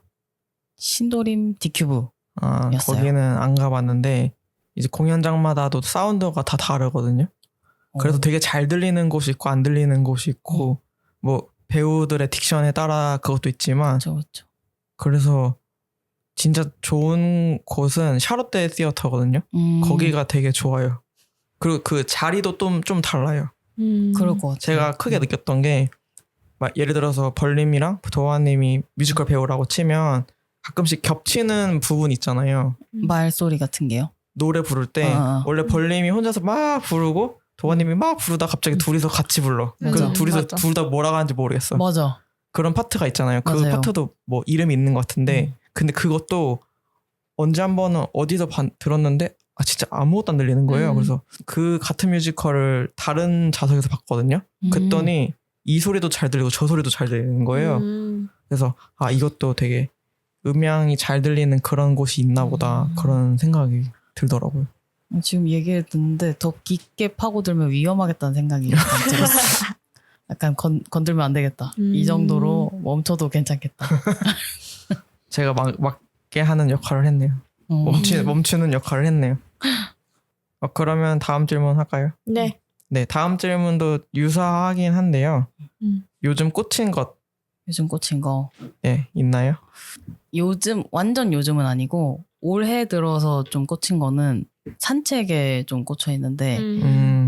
신도림 디큐브. 아, 였어요. 거기는 안 가봤는데 이제 공연장마다도 사운드가 다 다르거든요. 그래서 되게 잘 들리는 곳이 있고 안 들리는 곳이 있고 뭐 배우들의 딕션에 따라 그것도 있지만 그렇죠. 그래서 진짜 좋은 곳은 샤롯데 시어터거든요. 거기가 되게 좋아요. 그리고 그 자리도 좀 달라요. 그럴 것 같아요. 제가 크게 느꼈던 게 막 예를 들어서 벌님이랑 도화님이 뮤지컬 배우라고 치면 가끔씩 겹치는 부분 있잖아요. 말소리 같은 게요? 노래 부를 때 원래 벌님이 혼자서 막 부르고 도화님이 막 부르다 갑자기 둘이서 같이 불러. 그래서 둘이서 맞아. 둘 다 뭐라고 하는지 모르겠어. 맞아. 그런 파트가 있잖아요. 그 맞아요. 파트도 뭐 이름이 있는 것 같은데 근데 그것도 언제 한 번은 어디서 들었는데 진짜 아무것도 안 들리는 거예요. 그래서 그 같은 뮤지컬을 다른 좌석에서 봤거든요. 그랬더니 이 소리도 잘 들리고 저 소리도 잘 들리는 거예요. 그래서 이것도 되게 음향이 잘 들리는 그런 곳이 있나 보다 그런 생각이 들더라고요. 지금 얘기를 듣는데 더 깊게 파고들면 위험하겠다는 생각이 약간 들었어요. 약간 건들면 안 되겠다. 이 정도로 멈춰도 괜찮겠다. 제가 맞게 하는 역할을 했네요. 멈추는 역할을 했네요. 그러면 다음 질문 할까요? 네. 네, 다음 질문도 유사하긴 한데요. 요즘 꽂힌 것 요즘 꽂힌 거. 있나요? 완전 요즘은 아니고 올해 들어서 좀 꽂힌 거는 산책에 좀 꽂혀 있는데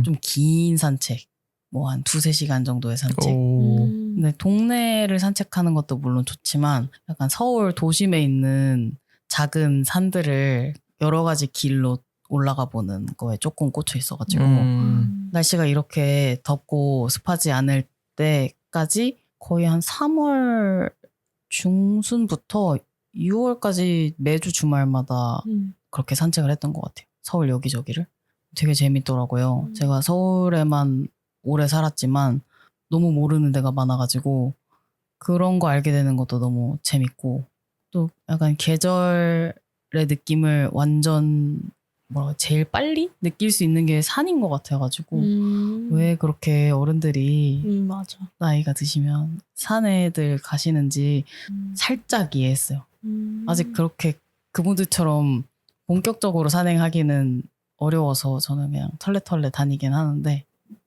좀 긴 산책. 뭐 한 2-3시간 정도의 산책. 근데 동네를 산책하는 것도 물론 좋지만 약간 서울 도심에 있는 작은 산들을 여러 가지 길로 올라가 보는 거에 조금 꽂혀 있어가지고 날씨가 이렇게 덥고 습하지 않을 때까지 거의 한 3월 중순부터 6월까지 매주 주말마다 그렇게 산책을 했던 것 같아요. 서울 여기저기를. 되게 재밌더라고요. 제가 서울에만 오래 살았지만 너무 모르는 데가 많아가지고 그런 거 알게 되는 것도 너무 재밌고 또 약간 계절의 느낌을 완전 제일 빨리 느낄 수 있는 게 산인 것 같아가지고 왜 그렇게 어른들이 맞아. 나이가 드시면 산에들 가시는지 살짝 이해했어요. 아직 그렇게 그분들처럼 본격적으로 산행하기는 어려워서 저는 그냥 털레털레 다니긴 하는데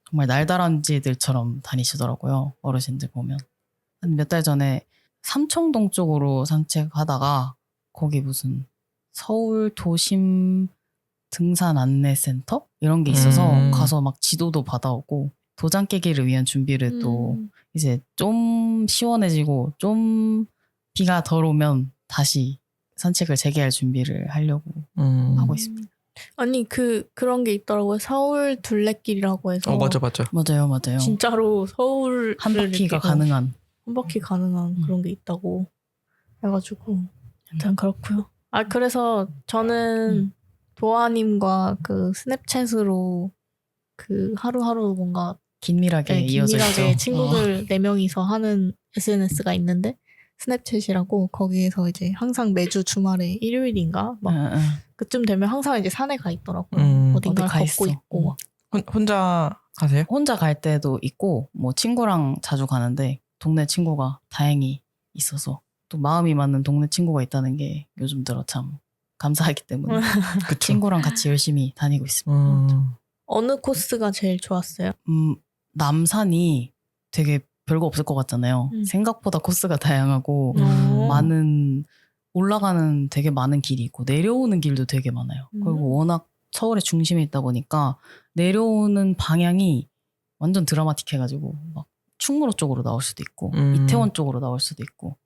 정말 날다람쥐들처럼 다니시더라고요. 어르신들 보면. 한 몇 달 전에 삼청동 쪽으로 산책하다가 거기 무슨 서울 도심 등산 안내센터? 이런 게 있어서 가서 막 지도도 받아오고 도장 깨기를 위한 준비를 또 이제 좀 시원해지고 좀 비가 덜 오면 다시 산책을 재개할 준비를 하려고 하고 있습니다. 아니 그런 게 있더라고요. 서울 둘레길이라고 해서. 맞아. 맞아요. 진짜로 서울 한 바퀴가 가능한. 한 바퀴 가능한 그런 게 있다고 해가지고 일단 그렇고요. 그래서 저는 도아님과 그 스냅챗으로 그 하루하루 뭔가 긴밀하게 이어져 긴밀하게 있죠. 친구들 4명이서 하는 SNS가 있는데 스냅챗이라고 거기에서 이제 항상 매주 주말에 일요일인가 막 그쯤 되면 항상 이제 산에 가 있더라고요. 어딘가 어디 가 걷고 있어. 있고. 혼자 가세요? 혼자 갈 때도 있고 뭐 친구랑 자주 가는데 동네 친구가 다행히 있어서 또 마음이 맞는 동네 친구가 있다는 게 요즘 들어 참 감사하기 때문에 친구랑 같이 열심히 다니고 있습니다. 어느 코스가 제일 좋았어요? 남산이 되게 별거 없을 것 같잖아요. 생각보다 코스가 다양하고 오. 올라가는 되게 많은 길이 있고 내려오는 길도 되게 많아요. 그리고 워낙 서울의 중심에 있다 보니까 내려오는 방향이 완전 드라마틱해가지고 막 충무로 쪽으로 나올 수도 있고 이태원 쪽으로 나올 수도 있고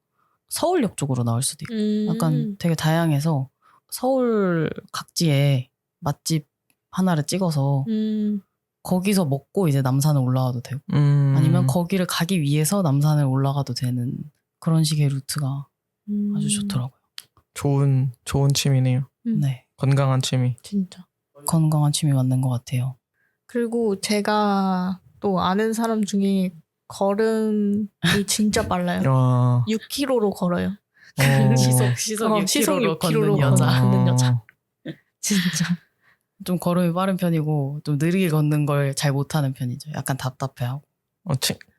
서울역 쪽으로 나올 수도 있고 약간 되게 다양해서 서울 각지에 맛집 하나를 찍어서 거기서 먹고 이제 남산을 올라가도 되고 아니면 거기를 가기 위해서 남산을 올라가도 되는 그런 식의 루트가 아주 좋더라고요. 좋은 취미네요. 네. 건강한 취미. 진짜. 건강한 취미 맞는 것 같아요. 그리고 제가 또 아는 사람 중에 걸음이 진짜 빨라요. 와. 6km로 걸어요. 시속 6km로 걷는 여자. 걷는 여자. 진짜. 좀 걸음이 빠른 편이고 좀 느리게 걷는 걸 잘 못하는 편이죠. 약간 답답해하고.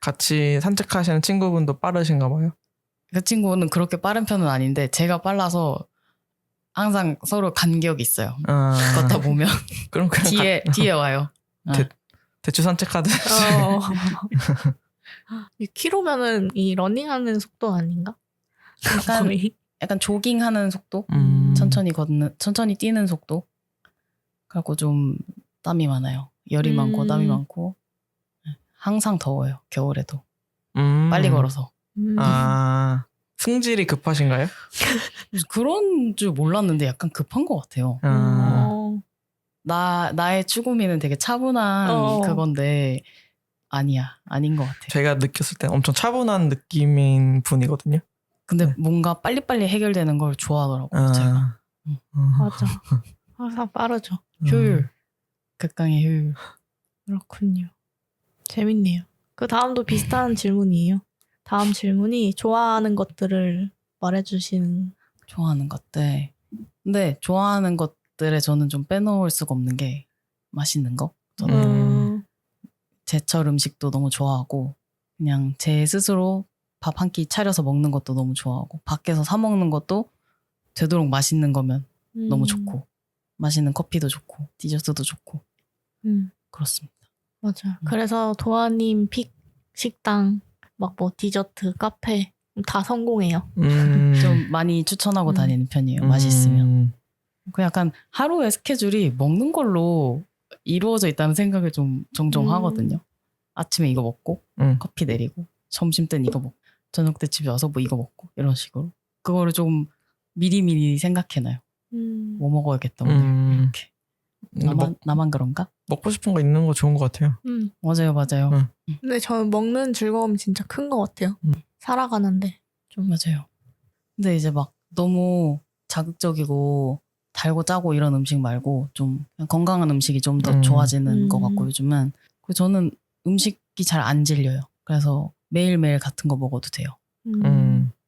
같이 산책하시는 친구분도 빠르신가 봐요? 그 친구는 그렇게 빠른 편은 아닌데 제가 빨라서 항상 서로 간격이 있어요. 걷다 보면 그럼 그냥 뒤에 와요. 대추 산책하듯이. 6km면은 이 러닝하는 속도 아닌가? 약간 조깅하는 속도? 천천히 뛰는 속도? 그래갖고 좀 땀이 많아요. 열이 많고 땀이 많고 항상 더워요. 겨울에도. 빨리 걸어서. 승질이 급하신가요? 그런 줄 몰랐는데 약간 급한 것 같아요. 나의 추구미는 되게 차분한 그건데 아닌 것 같아요. 제가 느꼈을 때 엄청 차분한 느낌인 분이거든요. 근데 뭔가 빨리빨리 해결되는 걸 좋아하더라고요. 제가. 맞아. 항상 빠르죠. 효율. 극강의 효율. 그렇군요. 재밌네요. 그 다음도 비슷한 질문이에요. 다음 질문이 좋아하는 것들을 말해주시는. 좋아하는 것들. 근데 좋아하는 것들에 저는 좀 빼놓을 수가 없는 게 맛있는 거. 저는 제철 음식도 너무 좋아하고 그냥 제 스스로 밥 한 끼 차려서 먹는 것도 너무 좋아하고 밖에서 사 먹는 것도 되도록 맛있는 거면 너무 좋고 맛있는 커피도 좋고 디저트도 좋고 그렇습니다. 맞아. 그래서 도아님 픽 식당 막 뭐 디저트 카페 다 성공해요. 좀 많이 추천하고 다니는 편이에요. 맛있으면. 그 약간 하루의 스케줄이 먹는 걸로 이루어져 있다는 생각을 좀 종종 하거든요. 아침에 이거 먹고 커피 내리고 점심 때는 이거 먹고 저녁 때 집에 와서 뭐 이거 먹고 이런 식으로 그거를 좀 미리미리 생각해놔요. 뭐 먹어야겠다 오늘 이렇게. 나만 그런가? 먹고 싶은 거 있는 거 좋은 것 같아요. 맞아요. 근데 저는 먹는 즐거움이 진짜 큰 것 같아요. 살아가는데 좀. 맞아요. 근데 이제 막 너무 자극적이고 달고 짜고 이런 음식 말고 좀 그냥 건강한 음식이 좀 더 좋아지는 것 같고 요즘은. 그리고 저는 음식이 잘 안 질려요. 그래서 매일매일 같은 거 먹어도 돼요.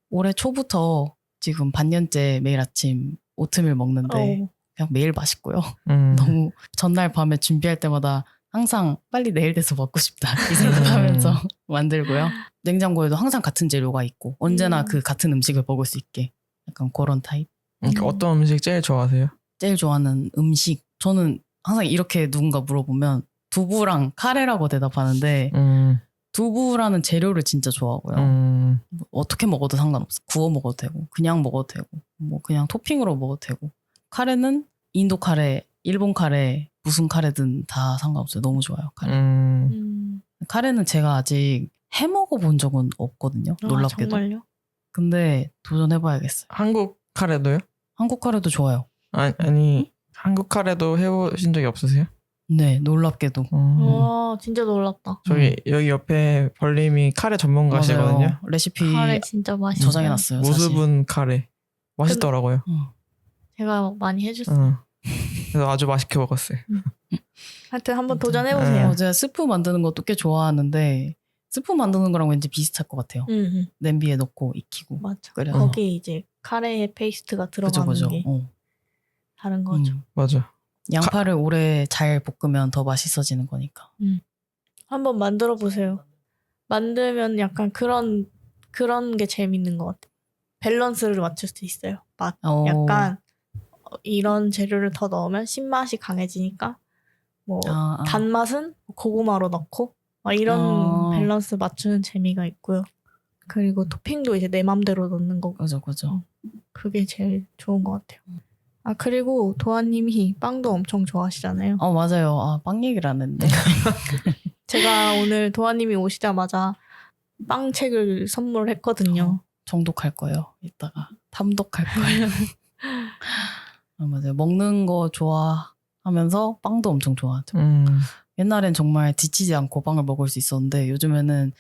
올해 초부터 지금 반년째 매일 아침 오트밀 먹는데 그냥 매일 맛있고요. 너무 전날 밤에 준비할 때마다 항상 빨리 내일 돼서 먹고 싶다 이 생각하면서 만들고요. 냉장고에도 항상 같은 재료가 있고 언제나 그 같은 음식을 먹을 수 있게 약간 그런 타입. 어떤 음식 제일 좋아하세요? 제일 좋아하는 음식 저는 항상 이렇게 누군가 물어보면 두부랑 카레라고 대답하는데 두부라는 재료를 진짜 좋아하고요. 어떻게 먹어도 상관없어. 구워 먹어도 되고 그냥 먹어도 되고 뭐 그냥 토핑으로 먹어도 되고 카레는 인도 카레, 일본 카레 무슨 카레든 다 상관없어요. 너무 좋아요. 카레. 카레는 제가 아직 해 먹어본 적은 없거든요. 놀랍게도. 정말요? 근데 도전해봐야겠어요. 한국 카레도요? 한국 카레도 좋아요. 아니 한국 카레도 해보신 적이 없으세요? 네, 놀랍게도. 와, 진짜 놀랍다. 저기 여기 옆에 벌림이 카레 전문가시거든요. 맞아요. 레시피 카레 진짜 맛있어요. 저장해놨어요. 모습은 카레 맛있더라고요. 제가 많이 해줬어요. 그래서 아주 맛있게 먹었어요. 하여튼 한번 도전해보세요. 제가 스프 만드는 것도 꽤 좋아하는데 스프 만드는 거랑 왠지 비슷할 것 같아요. 냄비에 넣고 익히고. 맞아. 끓여서. 거기에 이제 카레 페이스트가 들어가는 그죠. 게 다른 거죠. 맞아. 양파를 오래 잘 볶으면 더 맛있어지는 거니까. 한번 만들어 보세요. 만들면 약간 그런 게 재밌는 것 같아요. 밸런스를 맞출 수 있어요. 맛. 약간 이런 재료를 더 넣으면 신맛이 강해지니까 뭐 단맛은 고구마로 넣고 막 이런 밸런스 맞추는 재미가 있고요. 그리고 토핑도 이제 내 맘대로 넣는 거고. 그죠. 그게 제일 좋은 것 같아요. 아, 그리고 도아님이 빵도 엄청 좋아하시잖아요. 맞아요. 빵 얘기를 안 했는데. 제가 오늘 도아님이 오시자마자 빵책을 선물했거든요. 정독할 거예요. 이따가 탐독할 거예요. 맞아요. 먹는 거 좋아하면서 빵도 엄청 좋아하죠. 옛날엔 정말 지치지 않고 빵을 먹을 수 있었는데 요즘에는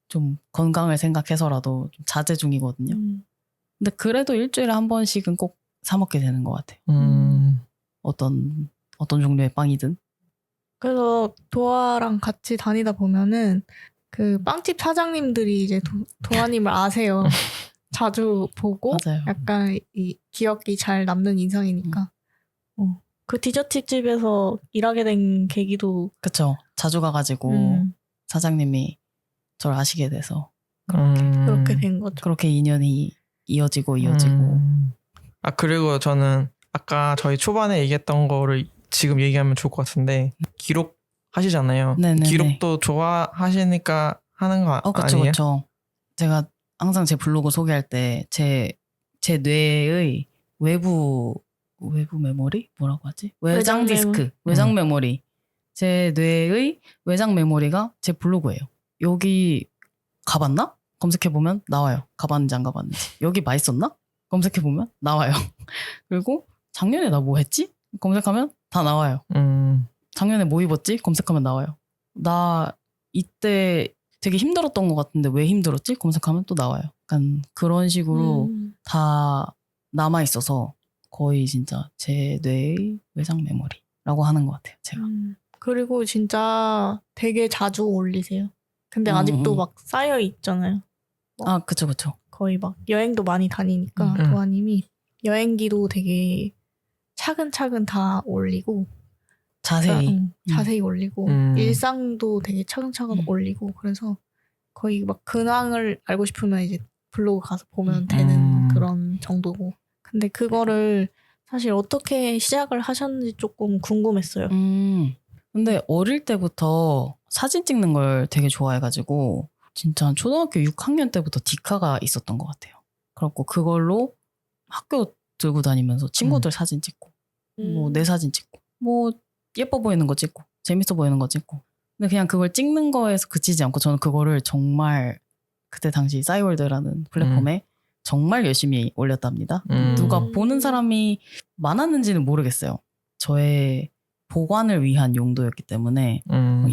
좀 건강을 생각해서라도 좀 자제 중이거든요. 근데 그래도 일주일에 한 번씩은 꼭 사 먹게 되는 것 같아요. 어떤 종류의 빵이든. 그래서 도아랑 같이 다니다 보면은 그 빵집 사장님들이 이제 도아님을 아세요. 자주 보고 맞아요. 약간 이 기억이 잘 남는 인상이니까. 그 디저트 집에서 일하게 된 계기도 그쵸. 자주 가가지고 사장님이 저를 아시게 돼서 그렇게 된 거죠. 그렇게 인연이 이어지고. 그리고 저는 아까 저희 초반에 얘기했던 거를 지금 얘기하면 좋을 것 같은데 기록 하시잖아요. 네네네. 기록도 좋아하시니까 하는 거 그쵸, 아니에요? 그쵸. 제가 항상 제 블로그 소개할 때 제 뇌의 외부 메모리? 뭐라고 하지? 외장 디스크, 외장 메모리. 제 뇌의 외장 메모리가 제 블로그예요. 여기 가봤나? 검색해보면 나와요. 가봤는지 안 가봤는지. 여기 맛있었나? 검색해보면 나와요. 그리고 작년에 나 뭐 했지? 검색하면 다 나와요. 작년에 뭐 입었지? 검색하면 나와요. 나 이때 되게 힘들었던 것 같은데 왜 힘들었지? 검색하면 또 나와요. 약간 그런 식으로 다 남아있어서 거의 진짜 제 뇌의 외장 메모리라고 하는 것 같아요. 제가. 그리고 진짜 되게 자주 올리세요. 근데 아직도 막 쌓여 있잖아요. 그쵸. 거의 막 여행도 많이 다니니까 도아님이 여행기도 되게 차근차근 다 올리고 자세히 올리고 일상도 되게 차근차근 올리고 그래서 거의 막 근황을 알고 싶으면 이제 블로그 가서 보면 되는 그런 정도고 근데 그거를 사실 어떻게 시작을 하셨는지 조금 궁금했어요. 근데 어릴 때부터 사진 찍는 걸 되게 좋아해가지고 진짜 초등학교 6학년 때부터 디카가 있었던 것 같아요. 그래갖고 그걸로 학교 들고 다니면서 친구들 사진 찍고 뭐 내 사진 찍고 뭐 예뻐 보이는 거 찍고 재밌어 보이는 거 찍고 근데 그냥 그걸 찍는 거에서 그치지 않고 저는 그거를 정말 그때 당시 싸이월드라는 플랫폼에 정말 열심히 올렸답니다. 누가 보는 사람이 많았는지는 모르겠어요. 저의 보관을 위한 용도였기 때문에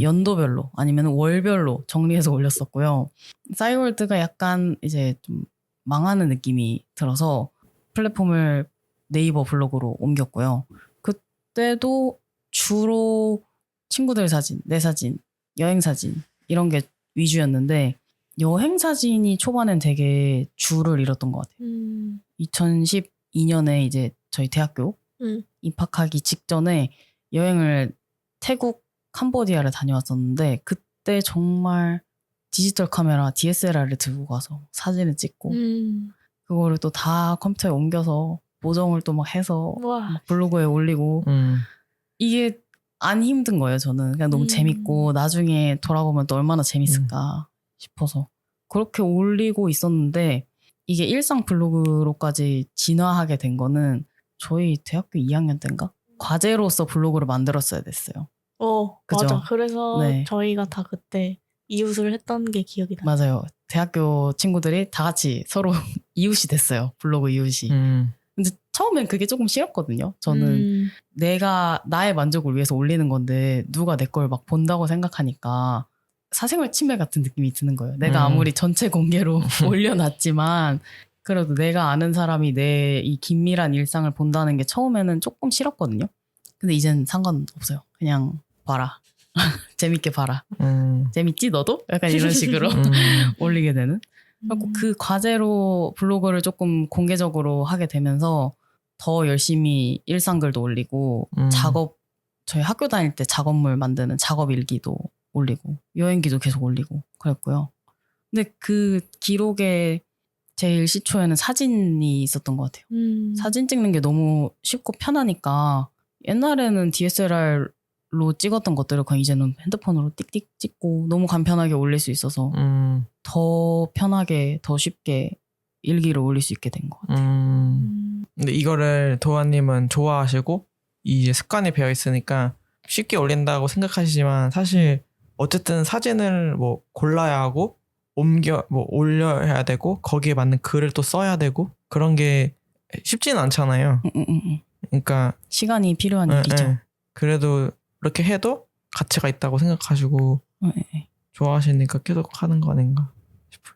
연도별로 아니면 월별로 정리해서 올렸었고요. 싸이월드가 약간 이제 좀 망하는 느낌이 들어서 플랫폼을 네이버 블로그로 옮겼고요. 그때도 주로 친구들 사진, 내 사진, 여행 사진 이런 게 위주였는데 여행 사진이 초반엔 되게 줄을 잃었던 것 같아요. 2012년에 이제 저희 대학교 입학하기 직전에 여행을 태국 캄보디아를 다녀왔었는데 그때 정말 디지털 카메라 DSLR을 들고 가서 사진을 찍고 그거를 또 다 컴퓨터에 옮겨서 보정을 또 막 해서 막 블로그에 올리고 이게 안 힘든 거예요. 저는 그냥 너무 재밌고 나중에 돌아보면 또 얼마나 재밌을까 싶어서 그렇게 올리고 있었는데 이게 일상 블로그로까지 진화하게 된 거는 저희 대학교 2학년 때인가? 과제로서 블로그를 만들었어야 됐어요. 그죠? 맞아. 그래서 네. 저희가 다 그때 이웃을 했던 게 기억이 나요. 맞아요. 대학교 친구들이 다 같이 서로 이웃이 됐어요. 블로그 이웃이. 근데 처음엔 그게 조금 싫었거든요. 저는 내가 나의 만족을 위해서 올리는 건데 누가 내 걸 막 본다고 생각하니까 사생활 침해 같은 느낌이 드는 거예요. 내가 아무리 전체 공개로 올려놨지만 그래도 내가 아는 사람이 내 이 긴밀한 일상을 본다는 게 처음에는 조금 싫었거든요. 근데 이젠 상관없어요. 그냥 봐라. 재밌게 봐라. 재밌지 너도? 약간 이런 식으로 올리게 되는. 그리고 그 과제로 블로그를 조금 공개적으로 하게 되면서 더 열심히 일상글도 올리고 저희 학교 다닐 때 작업물 만드는 작업 일기도 올리고 여행기도 계속 올리고 그랬고요. 근데 그 기록에 제일 시초에는 사진이 있었던 것 같아요. 사진 찍는 게 너무 쉽고 편하니까 옛날에는 DSLR로 로 찍었던 것들을 그냥 이제는 핸드폰으로 띡띡 찍고 너무 간편하게 올릴 수 있어서 더 편하게 더 쉽게 일기를 올릴 수 있게 된 것 같아요. 근데 이거를 도아님은 좋아하시고 이제 습관이 배어 있으니까 쉽게 올린다고 생각하시지만 사실 어쨌든 사진을 뭐 골라야 하고 올려야 되고 거기에 맞는 글을 또 써야 되고 그런 게 쉽지는 않잖아요. 그러니까 시간이 필요한 일이죠. 그래도 이렇게 해도 가치가 있다고 생각하시고 좋아하시니까 계속 하는 거 아닌가 싶어요.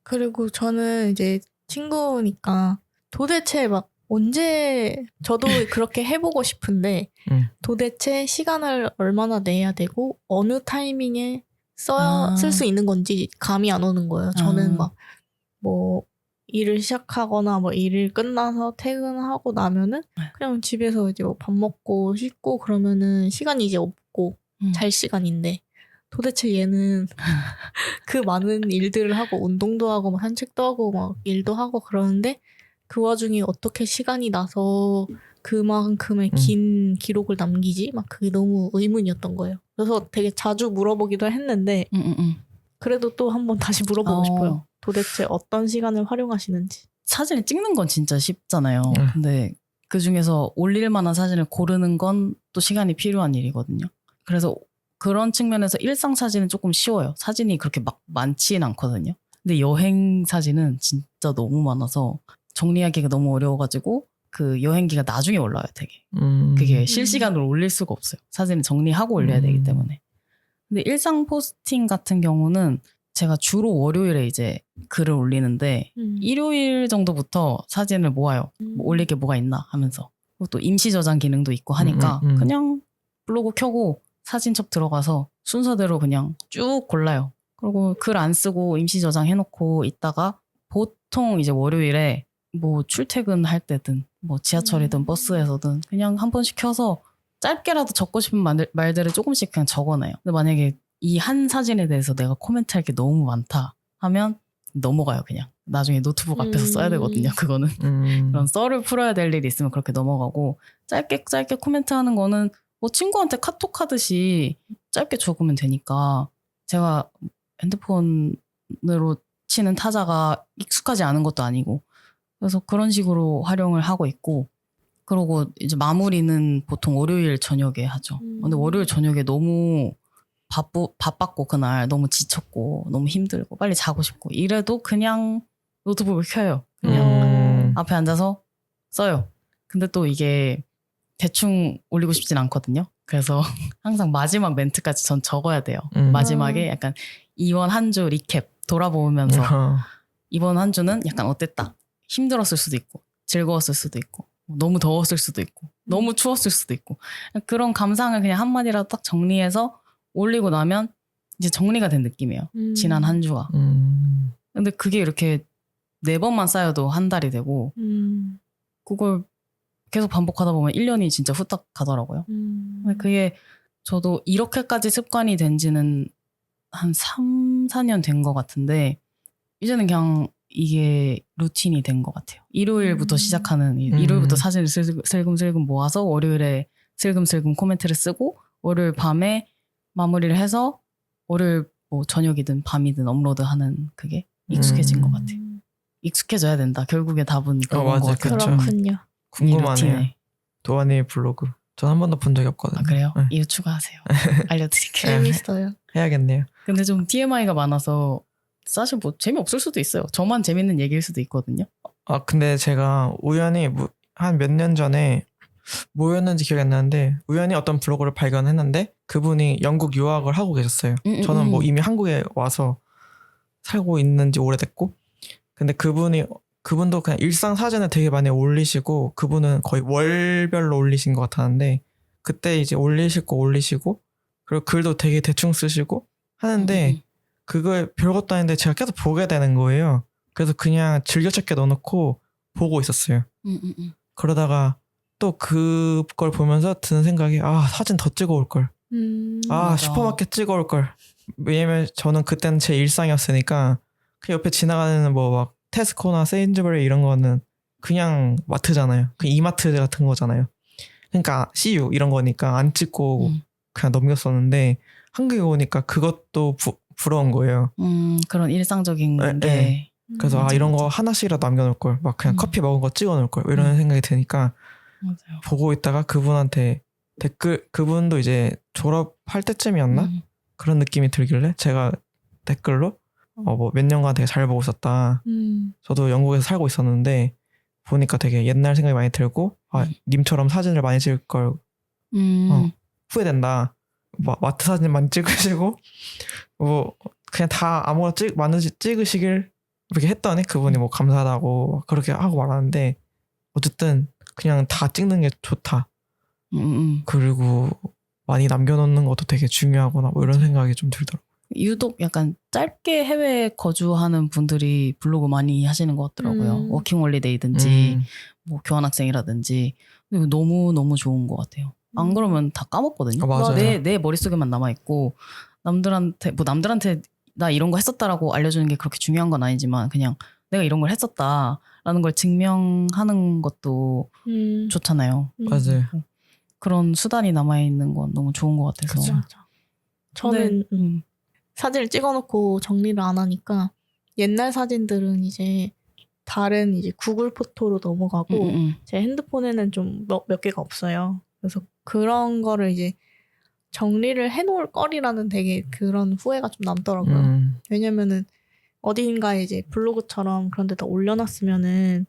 그리고 저는 이제 친구니까 도대체 막 언제 저도 그렇게 해보고 싶은데 도대체 시간을 얼마나 내야 되고 어느 타이밍에 쓸 수 있는 건지 감이 안 오는 거예요. 저는 막 뭐 일을 시작하거나 뭐 일을 끝나서 퇴근하고 나면은 그냥 집에서 이제 뭐 밥 먹고 씻고 그러면은 시간이 이제 없고 잘 시간인데 도대체 얘는 그 많은 일들을 하고 운동도 하고 막 산책도 하고 막 일도 하고 그러는데 그 와중에 어떻게 시간이 나서 그만큼의 긴 기록을 남기지? 막 그게 너무 의문이었던 거예요. 그래서 되게 자주 물어보기도 했는데 그래도 또 한번 다시 물어보고 싶어요. 도대체 어떤 시간을 활용하시는지. 사진을 찍는 건 진짜 쉽잖아요. 근데 그중에서 올릴 만한 사진을 고르는 건 또 시간이 필요한 일이거든요. 그래서 그런 측면에서 일상 사진은 조금 쉬워요. 사진이 그렇게 막 많지는 않거든요. 근데 여행 사진은 진짜 너무 많아서 정리하기가 너무 어려워가지고 그 여행기가 나중에 올라와요, 되게. 그게 실시간으로 올릴 수가 없어요. 사진을 정리하고 올려야 되기 때문에. 근데 일상 포스팅 같은 경우는 제가 주로 월요일에 이제 글을 올리는데 일요일 정도부터 사진을 모아요. 뭐 올릴 게 뭐가 있나 하면서. 또 임시 저장 기능도 있고 하니까 그냥 블로그 켜고 사진첩 들어가서 순서대로 그냥 쭉 골라요. 그리고 글 안 쓰고 임시 저장 해놓고 있다가 보통 이제 월요일에 뭐 출퇴근할 때든 뭐 지하철이든 버스에서든 그냥 한 번씩 켜서 짧게라도 적고 싶은 말들을 조금씩 그냥 적어놔요. 근데 만약에 이 한 사진에 대해서 내가 코멘트할 게 너무 많다 하면 넘어가요. 그냥 나중에 노트북 앞에서 써야 되거든요. 그거는 그런 썰을 풀어야 될 일이 있으면 그렇게 넘어가고 짧게 코멘트하는 거는 뭐 친구한테 카톡 하듯이 짧게 적으면 되니까 제가 핸드폰으로 치는 타자가 익숙하지 않은 것도 아니고 그래서 그런 식으로 활용을 하고 있고 그러고 이제 마무리는 보통 월요일 저녁에 하죠. 근데 월요일 저녁에 너무 바빴고 그날 너무 지쳤고 너무 힘들고 빨리 자고 싶고 이래도 그냥 노트북을 켜요. 그냥 앞에 앉아서 써요. 근데 또 이게 대충 올리고 싶진 않거든요. 그래서 항상 마지막 멘트까지 전 적어야 돼요. 마지막에 약간 이번 한 주 리캡 돌아보면서 이번 한 주는 약간 어땠다. 힘들었을 수도 있고 즐거웠을 수도 있고 너무 더웠을 수도 있고 너무 추웠을 수도 있고 그런 감상을 그냥 한마디라도 딱 정리해서 올리고 나면 이제 정리가 된 느낌이에요. 지난 한 주가. 근데 그게 이렇게 4번만 쌓여도 한 달이 되고 그걸 계속 반복하다 보면 1년이 진짜 후딱 가더라고요. 근데 그게 저도 이렇게까지 습관이 된 지는 한 3, 4년 된 것 같은데 이제는 그냥 이게 루틴이 된 것 같아요. 일요일부터 시작하는 일요일부터 사진을 슬금슬금 모아서 월요일에 슬금슬금 코멘트를 쓰고 월요일 밤에 마무리를 해서 월요일 뭐 저녁이든 밤이든 업로드하는 그게 익숙해진 것 같아요. 익숙해져야 된다. 결국에 답은 그런 것 같아요. 그렇군요. 궁금하네요. 도안이의 블로그. 전 한 번도 본 적이 없거든요. 아, 그래요? 네. 이거 추가하세요. 알려드릴게요. 재밌어요. 해야겠네요. 근데 좀 TMI가 많아서 사실 뭐 재미없을 수도 있어요. 저만 재밌는 얘기일 수도 있거든요. 아 근데 제가 우연히 한 몇 년 전에 뭐였는지 기억이 안 나는데 우연히 어떤 블로그를 발견했는데 그분이 영국 유학을 하고 계셨어요. 저는 뭐 이미 한국에 와서 살고 있는지 오래됐고 근데 그분도 그냥 일상 사진을 되게 많이 올리시고 그분은 거의 월별로 올리신 것 같았는데 그때 이제 올리시고 그리고 글도 되게 대충 쓰시고 하는데 그거에 별것도 아닌데 제가 계속 보게 되는 거예요. 그래서 그냥 즐겨찾기에 넣어놓고 보고 있었어요. 그러다가 또 그걸 보면서 드는 생각이 사진 더 찍어올 걸. 맞아. 슈퍼마켓 찍어올 걸. 왜냐면 저는 그때는 제 일상이었으니까 그 옆에 지나가는 뭐 막 테스코나 세인즈버리 이런 거는 그냥 마트잖아요. 그 이마트 같은 거잖아요. 그러니까 CU 이런 거니까 안 찍고 그냥 넘겼었는데 한국에 오니까 그것도 부러운 거예요. 그런 일상적인 네, 게. 네. 그래서 맞아, 이런 맞아. 거 하나씩이라도 남겨놓을 걸. 막 그냥 커피 먹은 거 찍어놓을 걸. 이런 생각이 드니까 맞아요. 보고 있다가 그분한테 그분도 이제 졸업할 때쯤이었나? 그런 느낌이 들길래 제가 댓글로 뭐 몇 년간 되게 잘 보고 있었다. 저도 영국에서 살고 있었는데 보니까 되게 옛날 생각이 많이 들고 님처럼 사진을 많이 찍을 걸 후회된다. 뭐 마트 사진 많이 찍으시고 뭐 그냥 다 아무거나 많이 찍으시길 이렇게 했더니 그분이 뭐 감사하다고 그렇게 하고 말하는데 어쨌든 그냥 다 찍는 게 좋다. 그리고 많이 남겨놓는 것도 되게 중요하구나 뭐 이런 생각이 좀 들더라고요. 유독 약간 짧게 해외에 거주하는 분들이 블로그 많이 하시는 것 같더라고요. 워킹홀리데이든지 뭐 교환학생이라든지 근데 너무 좋은 것 같아요. 안 그러면 다 까먹거든요. 맞아요. 내 머릿속에만 남아있고 남들한테 나 이런 거 했었다라고 알려주는 게 그렇게 중요한 건 아니지만 그냥 내가 이런 걸 했었다라는 걸 증명하는 것도 좋잖아요. 맞아요. 그런 수단이 남아있는 건 너무 좋은 것 같아서. 그쵸. 저는 사진을 찍어놓고 정리를 안 하니까 옛날 사진들은 이제 다른 이제 구글 포토로 넘어가고 제 핸드폰에는 좀 몇 개가 없어요. 그래서 그런 거를 이제 정리를 해놓을 거리라는 되게 그런 후회가 좀 남더라고요. 왜냐면은 어딘가에 이제 블로그처럼 그런 데다 올려놨으면은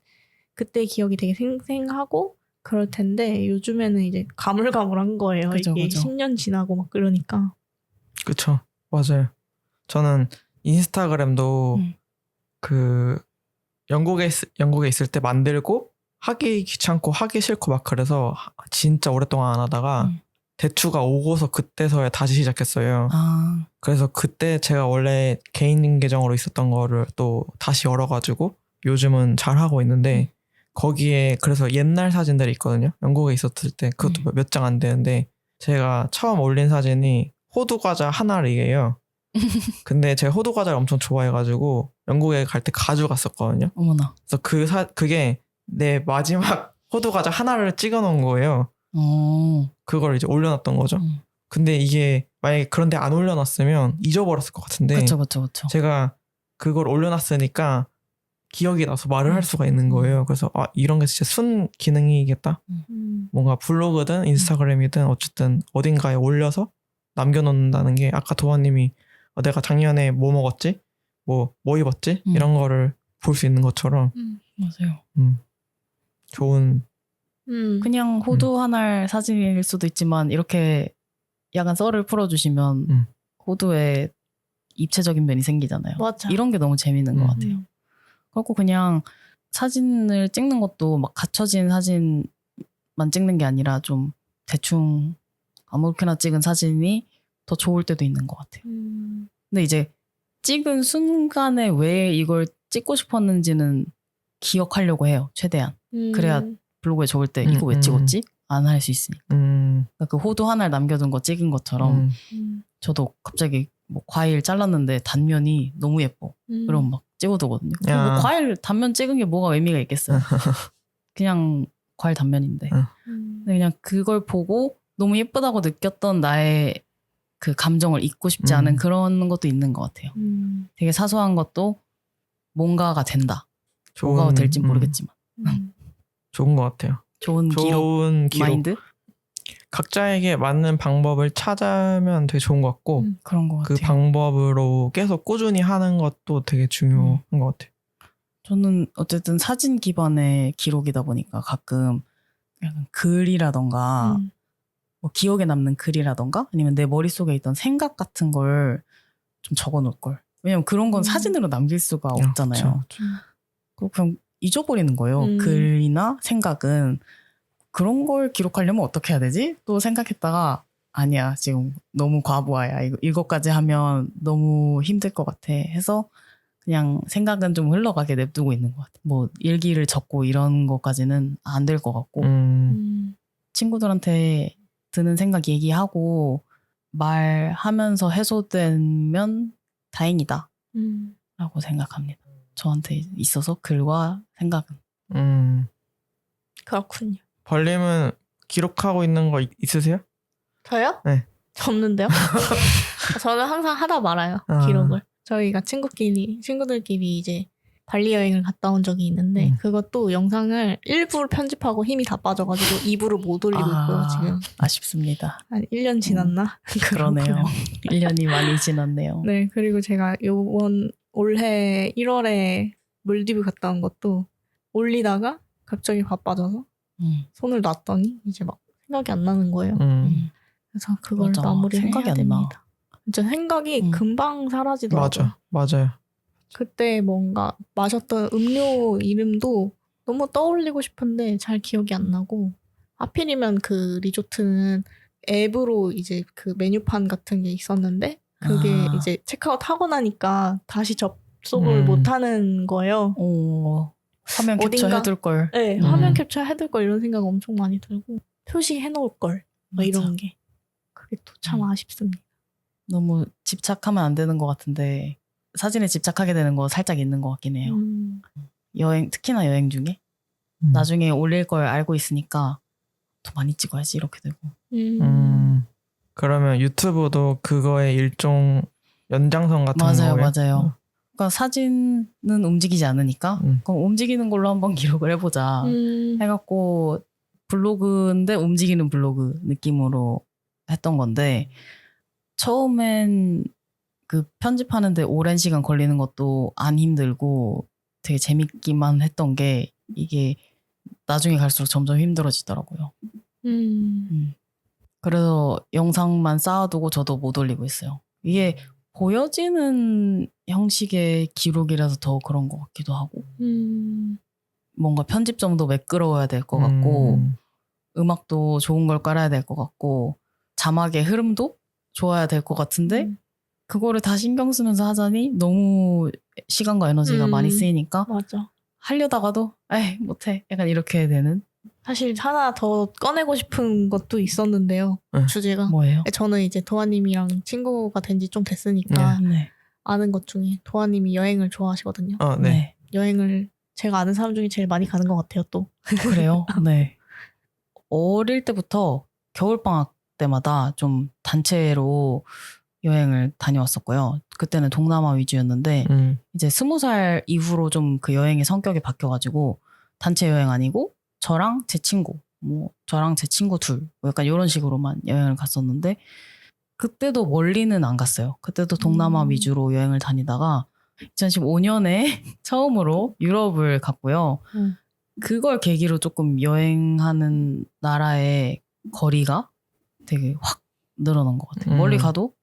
그때 기억이 되게 생생하고 그럴 텐데 요즘에는 이제 가물가물한 거예요. 그죠, 이게 그죠. 10년 지나고 막 그러니까. 그쵸. 맞아요. 저는 인스타그램도 그 영국에 있을 때 만들고 하기 귀찮고 하기 싫고 막 그래서 진짜 오랫동안 안 하다가 대추가 오고서 그때서야 다시 시작했어요. 그래서 그때 제가 원래 개인 계정으로 있었던 거를 또 다시 열어가지고 요즘은 잘 하고 있는데 거기에 그래서 옛날 사진들이 있거든요. 영국에 있었을 때 그것도 몇 장 안 되는데 제가 처음 올린 사진이 호두과자 하나리에요. 근데 제가 호두과자를 엄청 좋아해가지고 영국에 갈 때 가져갔었거든요. 어머나. 그래서 그게 내 마지막 호두과자 하나를 찍어놓은 거예요. 그걸 이제 올려놨던 거죠. 근데 이게 만약에 그런데 안 올려놨으면 잊어버렸을 것 같은데 그쵸. 제가 그걸 올려놨으니까 기억이 나서 말을 할 수가 있는 거예요. 그래서 이런 게 진짜 순 기능이겠다. 뭔가 블로그든 인스타그램이든 어쨌든 어딘가에 올려서 남겨놓는다는 게 아까 도화님이 내가 작년에 뭐 먹었지? 뭐 입었지? 이런 거를 볼 수 있는 것처럼 맞아요. 좋은 그냥 호두 한 알 사진일 수도 있지만 이렇게 약간 썰을 풀어주시면 호두에 입체적인 면이 생기잖아요. 맞아. 이런 게 너무 재밌는 것 같아요. 그렇고 그냥 사진을 찍는 것도 막 갖춰진 사진만 찍는 게 아니라 좀 대충 아무렇게나 찍은 사진이 더 좋을 때도 있는 것 같아요. 근데 이제 찍은 순간에 왜 이걸 찍고 싶었는지는 기억하려고 해요. 최대한. 그래야 블로그에 적을 때 이거 왜 찍었지? 안 할 수 있으니까. 그러니까 그 호두 하나를 남겨둔 거 찍은 것처럼 저도 갑자기 뭐 과일 잘랐는데 단면이 너무 예뻐. 그럼 막 찍어두거든요. 뭐 과일 단면 찍은 게 뭐가 의미가 있겠어요. 그냥 과일 단면인데. 근데 그냥 그걸 보고 너무 예쁘다고 느꼈던 나의 그 감정을 잊고 싶지 않은 그런 것도 있는 것 같아요. 되게 사소한 것도 뭔가가 된다. 뭐가 될진 모르겠지만. 좋은 것 같아요. 좋은 기록 마인드? 각자에게 맞는 방법을 찾으면 되게 좋은 것 같고 그런 것 같아요. 그 방법으로 계속 꾸준히 하는 것도 되게 중요한 것 같아요. 저는 어쨌든 사진 기반의 기록이다 보니까 가끔 약간 글이라던가 뭐 기억에 남는 글이라던가 아니면 내 머릿속에 있던 생각 같은 걸 좀 적어놓을 걸. 왜냐면 그런 건 사진으로 남길 수가 없잖아요. 그리고 그냥 잊어버리는 거예요. 글이나 생각은. 그런 걸 기록하려면 어떻게 해야 되지? 또 생각했다가 아니야 지금 너무 과부하야. 이거까지 하면 너무 힘들 것 같아 해서 그냥 생각은 좀 흘러가게 냅두고 있는 것 같아. 뭐 일기를 적고 이런 것까지는 안 될 것 같고 친구들한테 드는 생각 얘기하고 말하면서 해소되면 다행이다 라고 생각합니다. 저한테 있어서 글과 생각은. 그렇군요. 벌님은 기록하고 있는 거 있으세요? 저요? 네. 없는데요? 저는 항상 하다 말아요. 기록을. 저희가 친구들끼리 이제 발리 여행을 갔다 온 적이 있는데 그것도 영상을 일부러 편집하고 힘이 다 빠져가지고 2부로 못 올리고 있고요. 지금. 아쉽습니다. 한 1년 지났나? 그러네요. 1년이 많이 지났네요. 네. 그리고 제가 올해 1월에 몰디브 갔다 온 것도 올리다가 갑자기 바빠져서 손을 놨더니 이제 막 생각이 안 나는 거예요. 그래서 그걸 맞아. 마무리를 생각이 해야 안 나. 됩니다. 진짜 생각이 금방 사라지더라고요. 맞아요. 그때 뭔가 마셨던 음료 이름도 너무 떠올리고 싶은데 잘 기억이 안 나고 하필이면 그 리조트는 앱으로 이제 그 메뉴판 같은 게 있었는데 그게 이제 체크아웃 하고 나니까 다시 접속을 못 하는 거예요. 화면 캡처해둘 걸. 네, 화면 캡처해둘 걸 이런 생각 엄청 많이 들고 표시해놓을 걸 뭐 이런 게 그게 또 참 아쉽습니다. 너무 집착하면 안 되는 것 같은데 사진에 집착하게 되는 거 살짝 있는 것 같긴 해요. 특히나 여행 중에 나중에 올릴 걸 알고 있으니까 더 많이 찍어야지 이렇게 되고. 그러면 유튜브도 그거의 일종 연장선 같은 거예요? 맞아요. 그러니까 사진은 움직이지 않으니까 그럼 움직이는 걸로 한번 기록을 해보자 해갖고 블로그인데 움직이는 블로그 느낌으로 했던 건데 처음엔 그 편집하는데 오랜 시간 걸리는 것도 안 힘들고 되게 재밌기만 했던 게 이게 나중에 갈수록 점점 힘들어지더라고요. 그래서 영상만 쌓아두고 저도 못 올리고 있어요. 이게 보여지는 형식의 기록이라서 더 그런 것 같기도 하고 뭔가 편집점도 매끄러워야 될 것 같고 음악도 좋은 걸 깔아야 될 것 같고 자막의 흐름도 좋아야 될 것 같은데 그거를 다 신경 쓰면서 하자니 너무 시간과 에너지가 많이 쓰이니까 맞아. 하려다가도 에이 못해 약간 이렇게 되는. 사실 하나 더 꺼내고 싶은 것도 있었는데요. 주제가. 뭐예요? 저는 이제 도아님이랑 친구가 된 지 좀 됐으니까 아는 것 중에 도아님이 여행을 좋아하시거든요. 네. 여행을 제가 아는 사람 중에 제일 많이 가는 것 같아요. 또. 그래요? 네. 어릴 때부터 겨울방학 때마다 좀 단체로 여행을 다녀왔었고요. 그때는 동남아 위주였는데 이제 20살 이후로 좀 그 여행의 성격이 바뀌어가지고 단체 여행 아니고 저랑 제 친구 둘 약간 이런 식으로만 여행을 갔었는데 그때도 멀리는 안 갔어요. 그때도 동남아 위주로 여행을 다니다가 2015년에 처음으로 유럽을 갔고요. 그걸 계기로 조금 여행하는 나라의 거리가 되게 확 늘어난 것 같아요. 멀리 가도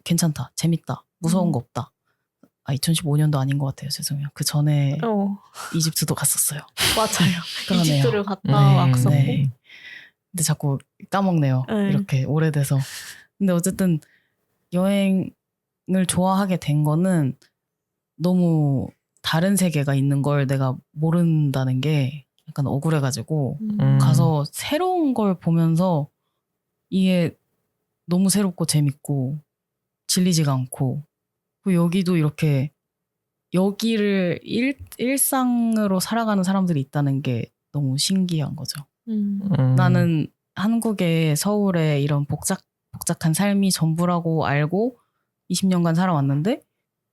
괜찮다, 재밌다, 무서운 거 없다. 2015년도 아닌 것 같아요. 죄송해요. 그 전에 이집트도 갔었어요. 맞아요. 그러네요. 이집트를 갔다 왔었고. 네. 근데 자꾸 까먹네요. 이렇게 오래돼서. 근데 어쨌든 여행을 좋아하게 된 거는 너무 다른 세계가 있는 걸 내가 모른다는 게 약간 억울해가지고 가서 새로운 걸 보면서 이게 너무 새롭고 재밌고 질리지가 않고 여기도 이렇게 여기를 일상으로 살아가는 사람들이 있다는 게 너무 신기한 거죠. 나는 한국에 서울에 이런 복잡한 삶이 전부라고 알고 20년간 살아왔는데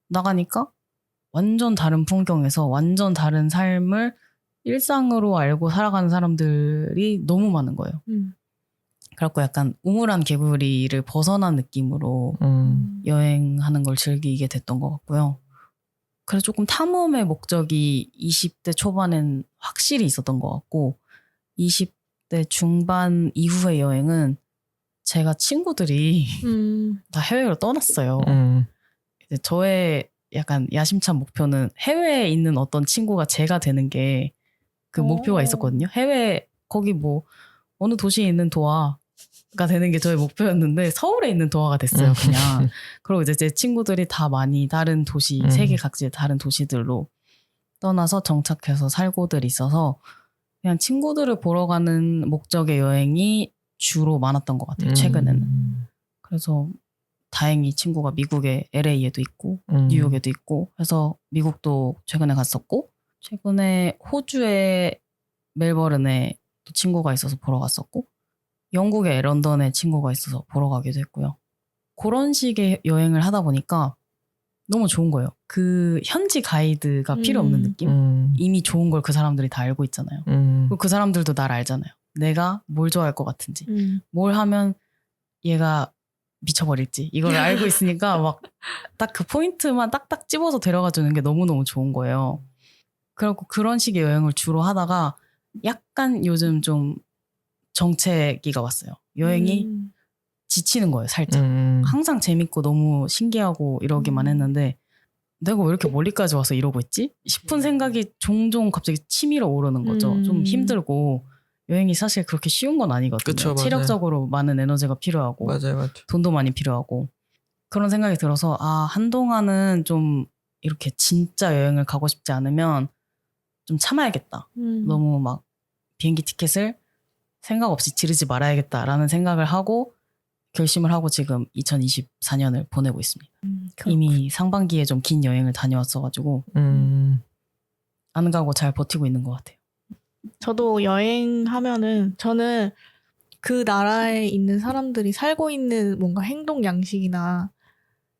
나가니까 완전 다른 풍경에서 완전 다른 삶을 일상으로 알고 살아가는 사람들이 너무 많은 거예요. 그래갖고 약간 우물안 개구리를 벗어난 느낌으로 여행하는 걸 즐기게 됐던 것 같고요. 그래서 조금 탐험의 목적이 20대 초반엔 확실히 있었던 것 같고 20대 중반 이후의 여행은 제가 친구들이 다 해외로 떠났어요. 이제 저의 약간 야심찬 목표는 해외에 있는 어떤 친구가 제가 되는 게 그 목표가 있었거든요. 해외 거기 뭐 어느 도시에 있는 도화가 되는 게 저의 목표였는데 서울에 있는 도화가 됐어요. 그냥. 그리고 이제 제 친구들이 다 많이 다른 도시 세계 각지의 다른 도시들로 떠나서 정착해서 살고들 있어서 그냥 친구들을 보러 가는 목적의 여행이 주로 많았던 것 같아요. 최근에는. 그래서 다행히 친구가 미국의 LA에도 있고 뉴욕에도 있고 해서 미국도 최근에 갔었고 최근에 호주의 멜버른에 또 친구가 있어서 보러 갔었고 영국의 런던에 친구가 있어서 보러 가기도 했고요. 그런 식의 여행을 하다 보니까 너무 좋은 거예요. 그 현지 가이드가 필요 없는 느낌? 이미 좋은 걸 그 사람들이 다 알고 있잖아요. 그리고 그 사람들도 날 알잖아요. 내가 뭘 좋아할 것 같은지, 뭘 하면 얘가 미쳐버릴지 이걸 알고 있으니까 막 딱 그 포인트만 딱딱 집어서 데려가 주는 게 너무너무 좋은 거예요. 그리고 그런 식의 여행을 주로 하다가 약간 요즘 좀 정체기가 왔어요. 여행이 지치는 거예요, 살짝. 항상 재밌고 너무 신기하고 이러기만 했는데 내가 왜 이렇게 멀리까지 와서 이러고 있지? 싶은 생각이 종종 갑자기 치밀어 오르는 거죠. 좀 힘들고 여행이 사실 그렇게 쉬운 건 아니거든요. 그쵸, 체력적으로 많은 에너지가 필요하고 맞아요. 돈도 많이 필요하고 그런 생각이 들어서 한동안은 좀 이렇게 진짜 여행을 가고 싶지 않으면 좀 참아야겠다. 너무 막 비행기 티켓을 생각 없이 지르지 말아야겠다라는 생각을 하고 결심을 하고 지금 2024년을 보내고 있습니다. 이미 상반기에 좀 긴 여행을 다녀왔어가지고 안 가고 잘 버티고 있는 것 같아요. 저도 여행하면은 저는 그 나라에 있는 사람들이 살고 있는 뭔가 행동 양식이나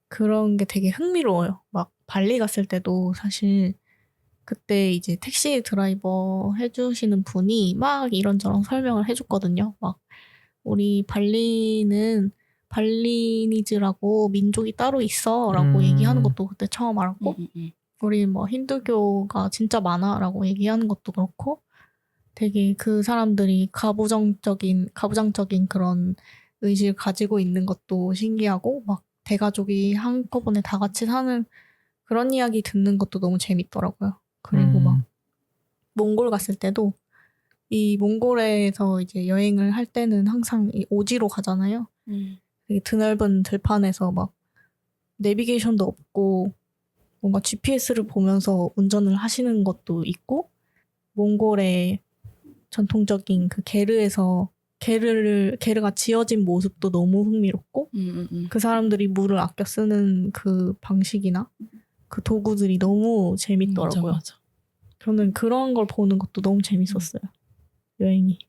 그런 게 되게 흥미로워요. 막 발리 갔을 때도 사실 그때 이제 택시 드라이버 해주시는 분이 막 이런저런 설명을 해줬거든요. 막 우리 발리는 발리니즈라고 민족이 따로 있어 라고 얘기하는 것도 그때 처음 알았고 우리 뭐 힌두교가 진짜 많아 라고 얘기하는 것도 그렇고 되게 그 사람들이 가부장적인 그런 의식을 가지고 있는 것도 신기하고 막 대가족이 한꺼번에 다 같이 사는 그런 이야기 듣는 것도 너무 재밌더라고요. 그리고 막 몽골 갔을 때도 이 몽골에서 이제 여행을 할 때는 항상 이 오지로 가잖아요. 되게 드넓은 들판에서 막 내비게이션도 없고 뭔가 GPS를 보면서 운전을 하시는 것도 있고 몽골의 전통적인 그 게르에서 게르가 지어진 모습도 너무 흥미롭고 그 사람들이 물을 아껴 쓰는 그 방식이나 그 도구들이 너무 재밌더라고요. 맞아. 저는 그런 걸 보는 것도 너무 재밌었어요. 여행이.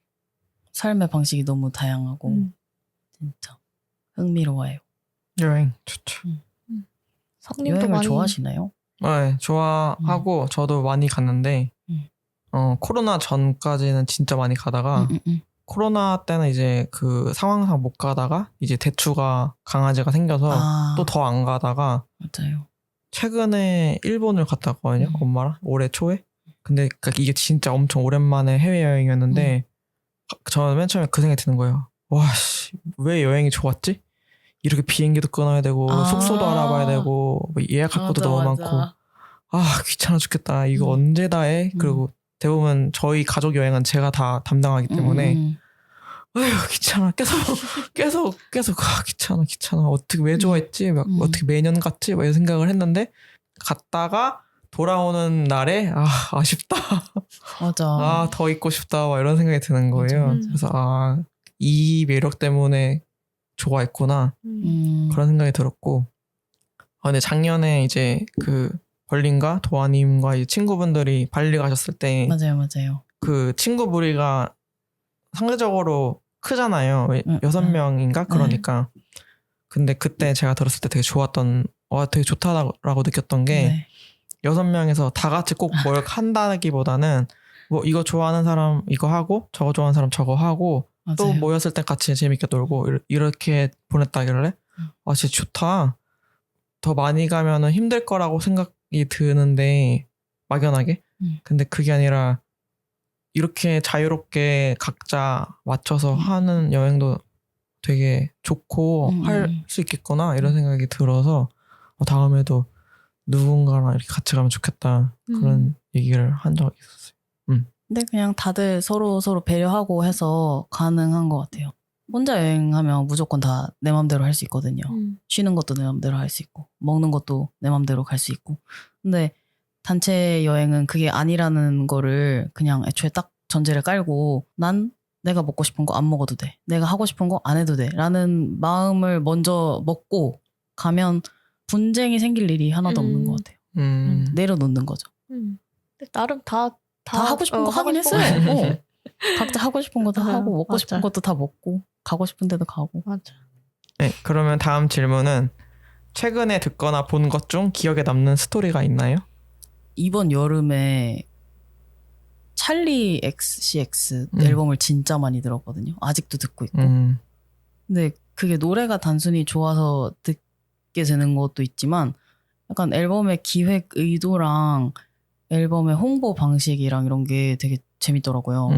삶의 방식이 너무 다양하고 진짜 흥미로워요. 여행 좋죠. 성님도 여행을 많이 좋아하시나요? 네, 좋아하고 저도 많이 갔는데 코로나 전까지는 진짜 많이 가다가 코로나 때는 이제 그 상황상 못 가다가 이제 대추가 강아지가 생겨서 또 더 안 가다가 맞아요. 최근에 일본을 갔다 왔거든요. 엄마랑 올해 초에. 근데 이게 진짜 엄청 오랜만에 해외여행이었는데 저는 맨 처음에 그 생각이 드는 거예요. 와씨 왜 여행이 좋았지? 이렇게 비행기도 끊어야 되고 숙소도 알아봐야 되고 뭐 예약할 것도 너무 많고 귀찮아 죽겠다. 이거 언제 다 해? 그리고 대부분 저희 가족 여행은 제가 다 담당하기 때문에 아휴 귀찮아 계속 귀찮아 어떻게 왜 좋아했지 막 어떻게 매년 갔지 막 이런 생각을 했는데 갔다가 돌아오는 날에 아쉽다 맞아. 더 있고 싶다 막 이런 생각이 드는 거예요. 맞아. 그래서 이 매력 때문에 좋아했구나 그런 생각이 들었고 근데 작년에 이제 그 벌린과 도아님과 이 친구분들이 발리 가셨을 때 맞아요. 그 친구 무리가 상대적으로 크잖아요. 6명인가? 그러니까. 근데 그때 제가 들었을 때 되게 되게 좋다라고 느꼈던 게 6명에서 다 같이 꼭 뭘 한다기보다는 뭐 이거 좋아하는 사람 이거 하고 저거 좋아하는 사람 저거 하고 맞아요. 또 모였을 때 같이 재밌게 놀고 이렇게 보냈다길래 진짜 좋다. 더 많이 가면은 힘들 거라고 생각이 드는데 막연하게. 근데 그게 아니라 이렇게 자유롭게 각자 맞춰서 하는 여행도 되게 좋고 할 수 있겠구나 이런 생각이 들어서 다음에도 누군가랑 이렇게 같이 가면 좋겠다 그런 얘기를 한 적이 있었어요. 근데 그냥 다들 서로 배려하고 해서 가능한 것 같아요. 혼자 여행하면 무조건 다 내 맘대로 할 수 있거든요. 쉬는 것도 내 맘대로 할 수 있고 먹는 것도 내 맘대로 갈 수 있고. 근데 단체 여행은 그게 아니라는 거를 그냥 애초에 딱 전제를 깔고 난 내가 먹고 싶은 거 안 먹어도 돼. 내가 하고 싶은 거 안 해도 돼. 라는 마음을 먼저 먹고 가면 분쟁이 생길 일이 하나도 없는 것 같아요. 내려놓는 거죠. 근데 나름 다 하고 싶은 거 하긴 했어요. 각자 하고 싶은 것도 하고 먹고 맞아. 싶은 것도 다 먹고 가고 싶은 데도 가고. 맞아. 네, 그러면 다음 질문은 최근에 듣거나 본 것 중 기억에 남는 스토리가 있나요? 이번 여름에 찰리 XCX 앨범을 진짜 많이 들었거든요. 아직도 듣고 있고. 근데 그게 노래가 단순히 좋아서 듣게 되는 것도 있지만 약간 앨범의 기획 의도랑 앨범의 홍보 방식이랑 이런 게 되게 재밌더라고요.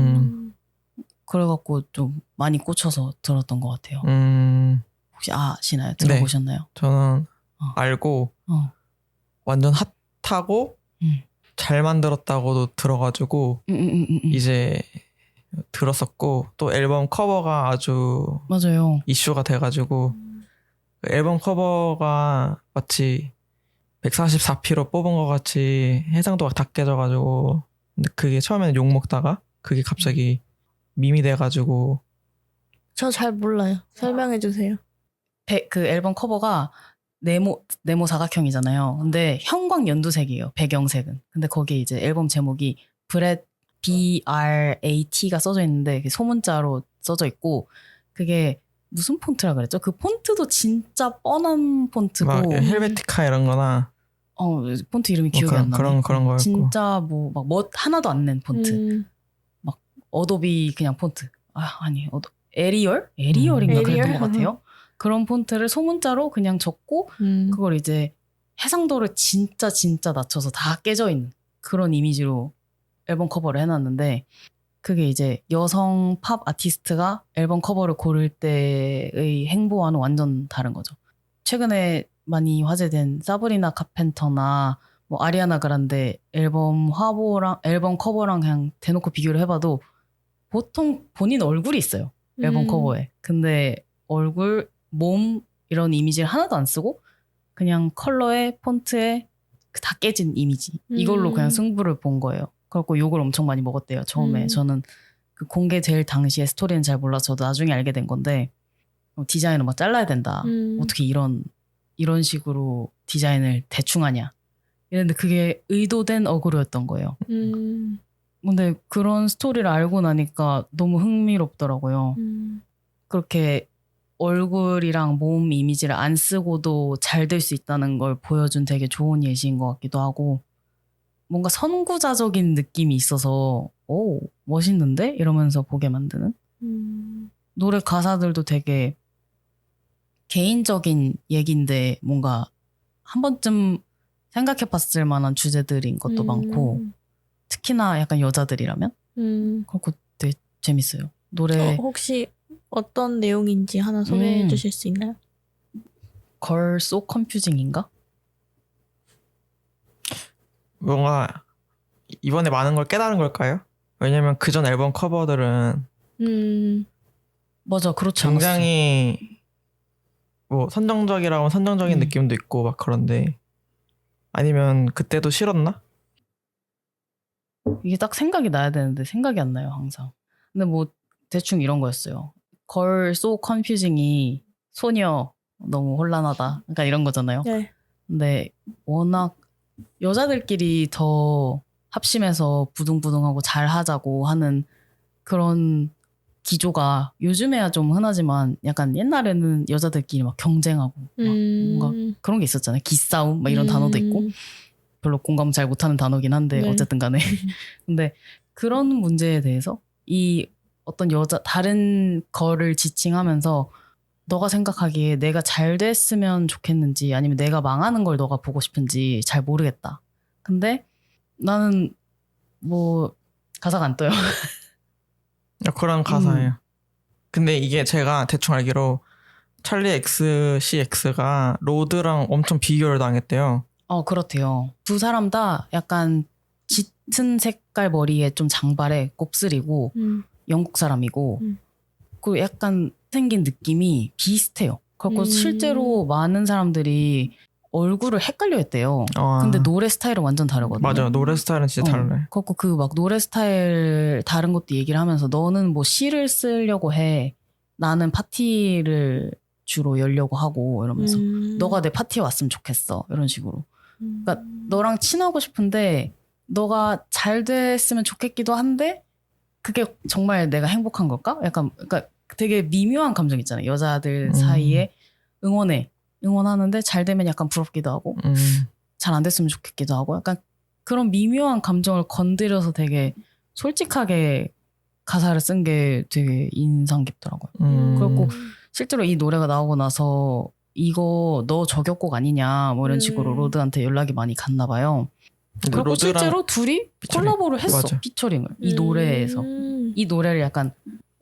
그래갖고 좀 많이 꽂혀서 들었던 것 같아요. 혹시 아시나요? 들어보셨나요? 네, 저는 알고 완전 핫하고 잘 만들었다고도 들어가지고 이제 들었었고 또 앨범 커버가 아주 맞아요. 이슈가 돼가지고 앨범 커버가 마치 144p로 뽑은 것 같이 해상도가 다 깨져가지고 근데 그게 처음에는 욕먹다가 그게 갑자기 밈이 돼가지고 저 잘 몰라요. 설명해 주세요. 그 앨범 커버가 네모 사각형이잖아요. 근데 형광 연두색이에요. 배경색은. 근데 거기에 이제 앨범 제목이 BRAT가 써져 있는데 소문자로 써져 있고 그게 무슨 폰트라 그랬죠? 그 폰트도 진짜 뻔한 폰트고 막 헬베티카 이런 거나 폰트 이름이 기억이 안 나네. 그런 거였고 진짜 뭐 하나도 안 낸 폰트. 막 어도비 그냥 폰트. 아니 에리얼인가 그랬던 것 같아요. 그런 폰트를 소문자로 그냥 적고 그걸 이제 해상도를 진짜 낮춰서 다 깨져 있는 그런 이미지로 앨범 커버를 해놨는데 그게 이제 여성 팝 아티스트가 앨범 커버를 고를 때의 행보와는 완전 다른 거죠. 최근에 많이 화제된 사브리나 카펜터나 뭐 아리아나 그란데 앨범 커버랑 그냥 대놓고 비교를 해봐도 보통 본인 얼굴이 있어요. 앨범 커버에. 근데 얼굴, 몸 이런 이미지를 하나도 안 쓰고 그냥 컬러에 폰트에 다 깨진 이미지 이걸로 그냥 승부를 본 거예요. 그래갖고 욕을 엄청 많이 먹었대요. 처음에 저는 그 공개될 당시에 스토리는 잘 몰라서 저도 나중에 알게 된 건데 디자인을 막 잘라야 된다. 어떻게 이런 식으로 디자인을 대충 하냐. 이랬는데 그게 의도된 어그로였던 거예요. 근데 그런 스토리를 알고 나니까 너무 흥미롭더라고요. 그렇게 얼굴이랑 몸 이미지를 안 쓰고도 잘 될 수 있다는 걸 보여준 되게 좋은 예시인 것 같기도 하고 뭔가 선구자적인 느낌이 있어서 오 멋있는데? 이러면서 보게 만드는 노래 가사들도 되게 개인적인 얘기인데 뭔가 한 번쯤 생각해 봤을 만한 주제들인 것도 많고 특히나 약간 여자들이라면 그렇고 되게 재밌어요. 노래 혹시 어떤 내용인지 하나 소개해 주실 수 있나요? Girl So Confusing인가? 뭔가 이번에 많은 걸 깨달은 걸까요? 왜냐면 그전 앨범 커버들은 맞아 그렇지 굉장히 뭐 선정적이라고 선정적인 느낌도 있고 막 그런데 아니면 그때도 싫었나? 이게 딱 생각이 나야 되는데 생각이 안 나요 항상. 근데 뭐 대충 이런 거였어요. Girl So Confusing이 소녀 너무 혼란하다. 그러니까 이런 거잖아요. 네. 근데 워낙 여자들끼리 더 합심해서 부둥부둥하고 잘하자고 하는 그런 기조가 요즘에야 좀 흔하지만 약간 옛날에는 여자들끼리 막 경쟁하고 막 뭔가 그런 게 있었잖아요. 기싸움 막 이런 단어도 있고 별로 공감 잘 못하는 단어긴 한데 네. 어쨌든 간에 근데 그런 문제에 대해서 이 어떤 다른 거를 지칭하면서 너가 생각하기에 내가 잘 됐으면 좋겠는지 아니면 내가 망하는 걸 너가 보고 싶은지 잘 모르겠다. 근데 나는 뭐 가사가 안 떠요. 그런 가사예요. 근데 이게 제가 대충 알기로 찰리 XCX가 로드랑 엄청 비교를 당했대요. 그렇대요. 두 사람 다 약간 짙은 색깔 머리에 좀 장발에 곱슬이고 영국 사람이고 그 약간 생긴 느낌이 비슷해요. 그래서 실제로 많은 사람들이 얼굴을 헷갈려 했대요. 근데 노래 스타일은 완전 다르거든요. 맞아. 노래 스타일은 진짜 달라요. 그래서 그 막 노래 스타일 다른 것도 얘기를 하면서 너는 뭐 시를 쓰려고 해. 나는 파티를 주로 열려고 하고 이러면서 너가 내 파티에 왔으면 좋겠어. 이런 식으로. 그러니까 너랑 친하고 싶은데 너가 잘 됐으면 좋겠기도 한데 그게 정말 내가 행복한 걸까? 약간 그러니까 되게 미묘한 감정 있잖아요. 여자들 사이에 응원하는데 잘 되면 약간 부럽기도 하고 잘 안 됐으면 좋겠기도 하고 약간 그런 미묘한 감정을 건드려서 되게 솔직하게 가사를 쓴 게 되게 인상 깊더라고요. 그리고 실제로 이 노래가 나오고 나서 이거 너 저격곡 아니냐 뭐 이런 식으로 로드한테 연락이 많이 갔나 봐요. 그리고 실제로 둘이 콜라보를 했어. 맞아. 피처링을 이 노래에서 이 노래를 약간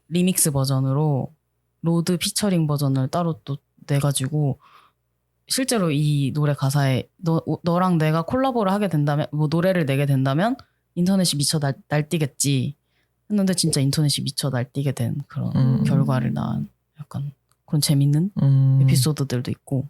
리믹스 버전으로 로드 피처링 버전을 따로 또 내가지고 실제로 이 노래 가사에 너랑 내가 콜라보를 하게 된다면 뭐 노래를 내게 된다면 인터넷이 미쳐 날뛰겠지 했는데 진짜 인터넷이 미쳐 날뛰게 된 그런 결과를 낳은 약간 그런 재밌는 에피소드들도 있고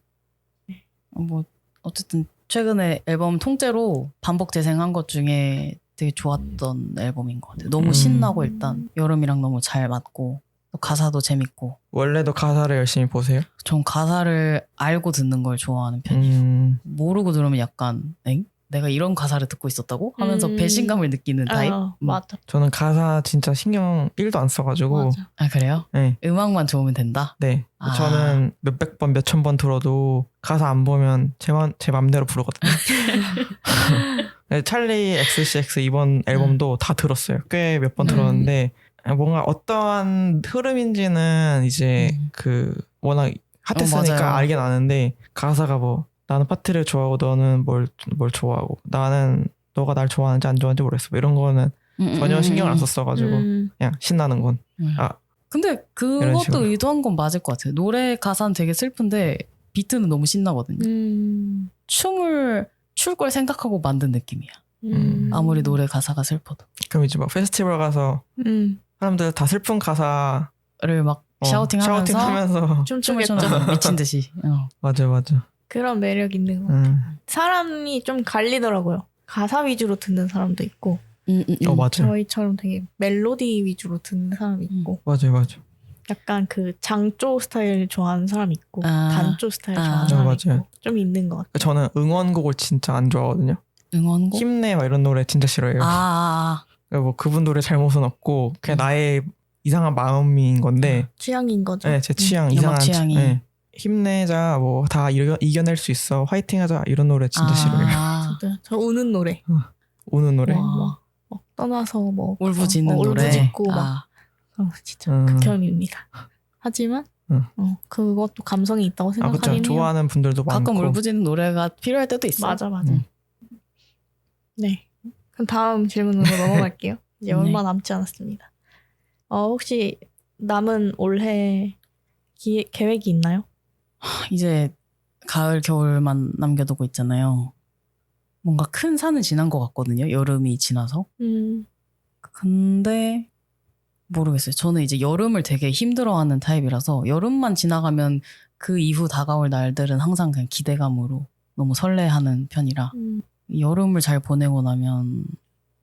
뭐 어쨌든 최근에 앨범 통째로 반복 재생한 것 중에 되게 좋았던 앨범인 것 같아요. 너무 신나고 일단 여름이랑 너무 잘 맞고 또 가사도 재밌고. 원래도 가사를 열심히 보세요? 전 가사를 알고 듣는 걸 좋아하는 편이에요. 모르고 들으면 약간 엥? 내가 이런 가사를 듣고 있었다고? 하면서 배신감을 느끼는 타입? 맞아. 저는 가사 진짜 신경 1도 안 써가지고. 맞아. 아 그래요? 네. 음악만 좋으면 된다? 네. 저는 몇백 번, 몇천 번 들어도 가사 안 보면 제 맘대로 부르거든요. 찰리 XCX 이번 앨범도 다 들었어요. 꽤 몇 번 들었는데 뭔가 어떠한 흐름인지는 이제 그 워낙 핫했으니까 알긴 아는데 가사가 뭐 나는 파티를 좋아하고 너는 뭘 좋아하고 나는 너가 날 좋아하는지 안 좋아하는지 모르겠어. 뭐 이런 거는 전혀 신경을 안 썼어가지고 그냥 신나는 건. 근데 그것도 의도한 건 맞을 것 같아요. 노래 가사는 되게 슬픈데 비트는 너무 신나거든요. 춤을 출 걸 생각하고 만든 느낌이야. 아무리 노래 가사가 슬퍼도. 그럼 이제 막 페스티벌 가서 사람들 다 슬픈 가사를 막 샤우팅하면서 춤을 춰 미친 듯이. 맞아. 그런 매력 있는 것 같아요. 사람이 좀 갈리더라고요. 가사 위주로 듣는 사람도 있고 맞아요. 저희처럼 되게 멜로디 위주로 듣는 사람이 있고 맞아요. 약간 그 장조 스타일 좋아하는 사람이 있고 단조 스타일 좋아하는 사람이 있고 좀 있는 것 같아요. 저는 응원곡을 진짜 안 좋아하거든요. 응원곡? 힘내 막 이런 노래 진짜 싫어해요. 뭐 그분 노래 잘못은 없고 그냥 나의 이상한 마음인 건데 취향인 거죠. 네, 제 취향 이상한 취향이. 네. 힘내자 뭐 다 이겨낼 수 있어 화이팅하자 이런 노래 진짜 싫어요. 저 우는 노래. 우는 노래. 뭐 떠나서 뭐 울부짖는 노래. 울부짖고 막 진짜 극혐입니다. 하지만 그것도 감성이 있다고 생각하긴 해요. 좋아하는 분들도 많고. 가끔 울부짖는 노래가 필요할 때도 있어요. 맞아. 네. 그럼 다음 질문으로 넘어갈게요. 이제 얼마 남지 않았습니다. 혹시 남은 올해 계획이 있나요? 이제 가을, 겨울만 남겨두고 있잖아요. 뭔가 큰 산은 지난 것 같거든요. 여름이 지나서. 근데 모르겠어요. 저는 이제 여름을 되게 힘들어하는 타입이라서 여름만 지나가면 그 이후 다가올 날들은 항상 그냥 기대감으로 너무 설레하는 편이라 여름을 잘 보내고 나면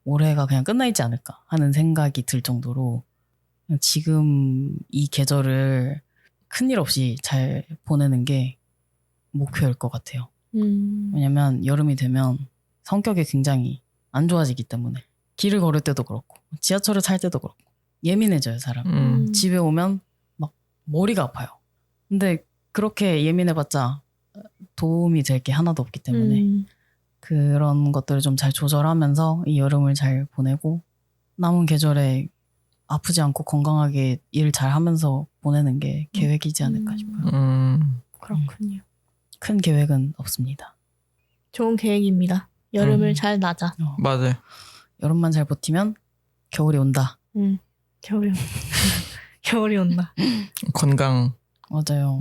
올해가 그냥 끝나 있지 않을까 하는 생각이 들 정도로 그냥 지금 이 계절을 큰일 없이 잘 보내는 게 목표일 것 같아요. 왜냐면 여름이 되면 성격이 굉장히 안 좋아지기 때문에 길을 걸을 때도 그렇고 지하철을 탈 때도 그렇고 예민해져요 사람. 집에 오면 막 머리가 아파요. 근데 그렇게 예민해봤자 도움이 될 게 하나도 없기 때문에 그런 것들을 좀 잘 조절하면서 이 여름을 잘 보내고 남은 계절에 아프지 않고 건강하게 일 잘하면서 보내는 게 계획이지 않을까 싶어요. 그렇군요. 큰 계획은 없습니다. 좋은 계획입니다. 여름을 잘 나자. 맞아요. 여름만 잘 버티면 겨울이 온다. 겨울이 온다. 건강. 맞아요.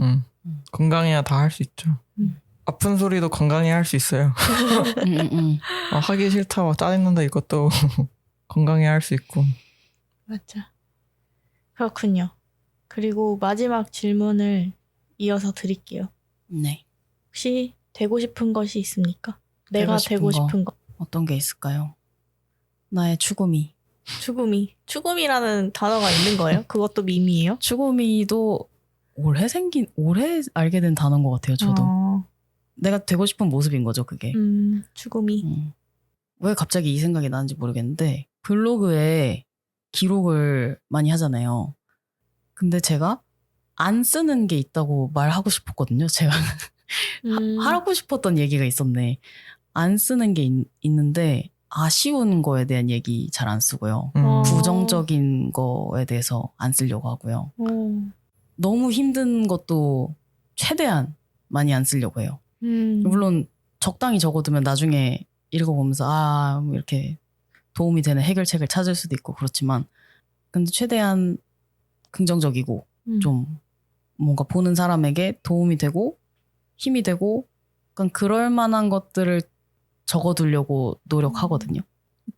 건강해야 다 할 수 있죠. 아픈 소리도 건강해야 할 수 있어요. 하기 싫다, 막 짜증난다 이것도 건강해야 할 수 있고. 맞아. 그렇군요. 그리고 마지막 질문을 이어서 드릴게요. 네. 혹시 되고 싶은 것이 있습니까? 내가 되고 싶은 거. 어떤 게 있을까요? 나의 추구미. 추구미라는 단어가 있는 거예요? 그것도 밈이에요? 추구미도 올해 알게 된 단어인 것 같아요. 저도. 내가 되고 싶은 모습인 거죠, 그게. 추구미. 왜 갑자기 이 생각이 나는지 모르겠는데 블로그에 기록을 많이 하잖아요. 근데 제가 안 쓰는 게 있다고 말하고 싶었거든요. 제가 하고 싶었던 얘기가 있었네. 안 쓰는 게 있는데 아쉬운 거에 대한 얘기 잘 안 쓰고요. 부정적인 거에 대해서 안 쓰려고 하고요. 너무 힘든 것도 최대한 많이 안 쓰려고 해요. 물론 적당히 적어두면 나중에 읽어보면서 뭐 이렇게 도움이 되는 해결책을 찾을 수도 있고 그렇지만 근데 최대한 긍정적이고 좀 뭔가 보는 사람에게 도움이 되고 힘이 되고 약간 그럴 만한 것들을 적어두려고 노력하거든요.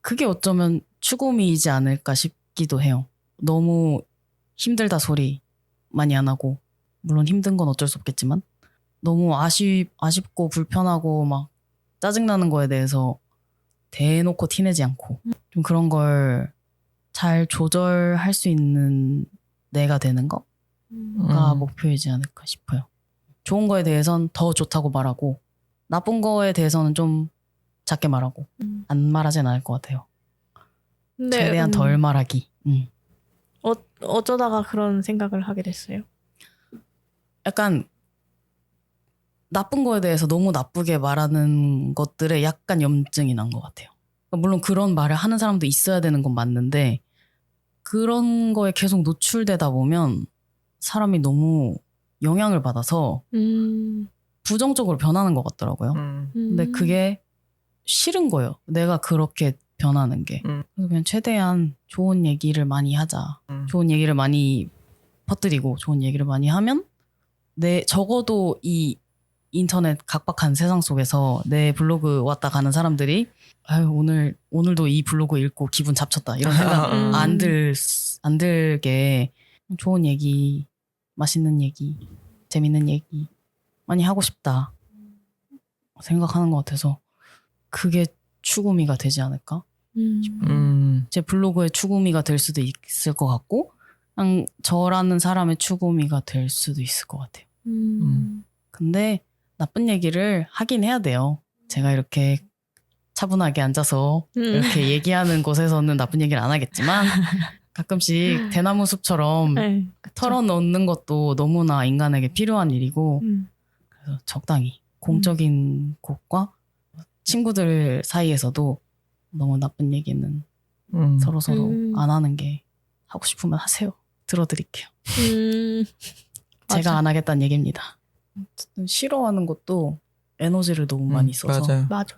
그게 어쩌면 추구미이지 않을까 싶기도 해요. 너무 힘들다 소리 많이 안 하고 물론 힘든 건 어쩔 수 없겠지만 너무 아쉽고 불편하고 막 짜증나는 거에 대해서 대놓고 티내지 않고 좀 그런 걸 잘 조절할 수 있는 내가 되는 거가 목표이지 않을까 싶어요. 좋은 거에 대해서는 더 좋다고 말하고 나쁜 거에 대해서는 좀 작게 말하고 안 말하진 않을 것 같아요. 근데, 최대한 덜 말하기. 어쩌다가 그런 생각을 하게 됐어요? 약간 나쁜 거에 대해서 너무 나쁘게 말하는 것들에 약간 염증이 난 것 같아요. 물론 그런 말을 하는 사람도 있어야 되는 건 맞는데 그런 거에 계속 노출되다 보면 사람이 너무 영향을 받아서 부정적으로 변하는 것 같더라고요. 근데 그게 싫은 거예요. 내가 그렇게 변하는 게. 그래서 그냥 최대한 좋은 얘기를 많이 하자. 좋은 얘기를 많이 퍼뜨리고 좋은 얘기를 많이 하면 적어도 이 인터넷 각박한 세상 속에서 내 블로그 왔다 가는 사람들이 아유 오늘도 이 블로그 읽고 기분 잡쳤다 이런 생각 안 들게 좋은 얘기, 맛있는 얘기, 재밌는 얘기 많이 하고 싶다 생각하는 것 같아서 그게 추구미가 되지 않을까 싶어요. 제 블로그의 추구미가 될 수도 있을 것 같고 그냥 저라는 사람의 추구미가 될 수도 있을 것 같아요. 근데 나쁜 얘기를 하긴 해야 돼요. 제가 이렇게 차분하게 앉아서 이렇게 얘기하는 곳에서는 나쁜 얘기를 안 하겠지만 가끔씩 대나무 숲처럼 네, 털어놓는 것도 너무나 인간에게 필요한 일이고 그래서 적당히 공적인 곳과 친구들 사이에서도 너무 나쁜 얘기는 서로서로 안 하는 게 하고 싶으면 하세요. 들어드릴게요. 제가 안 하겠다는 얘기입니다. 어쨌든 싫어하는 것도 에너지를 너무 많이 써서 맞아요. 맞아.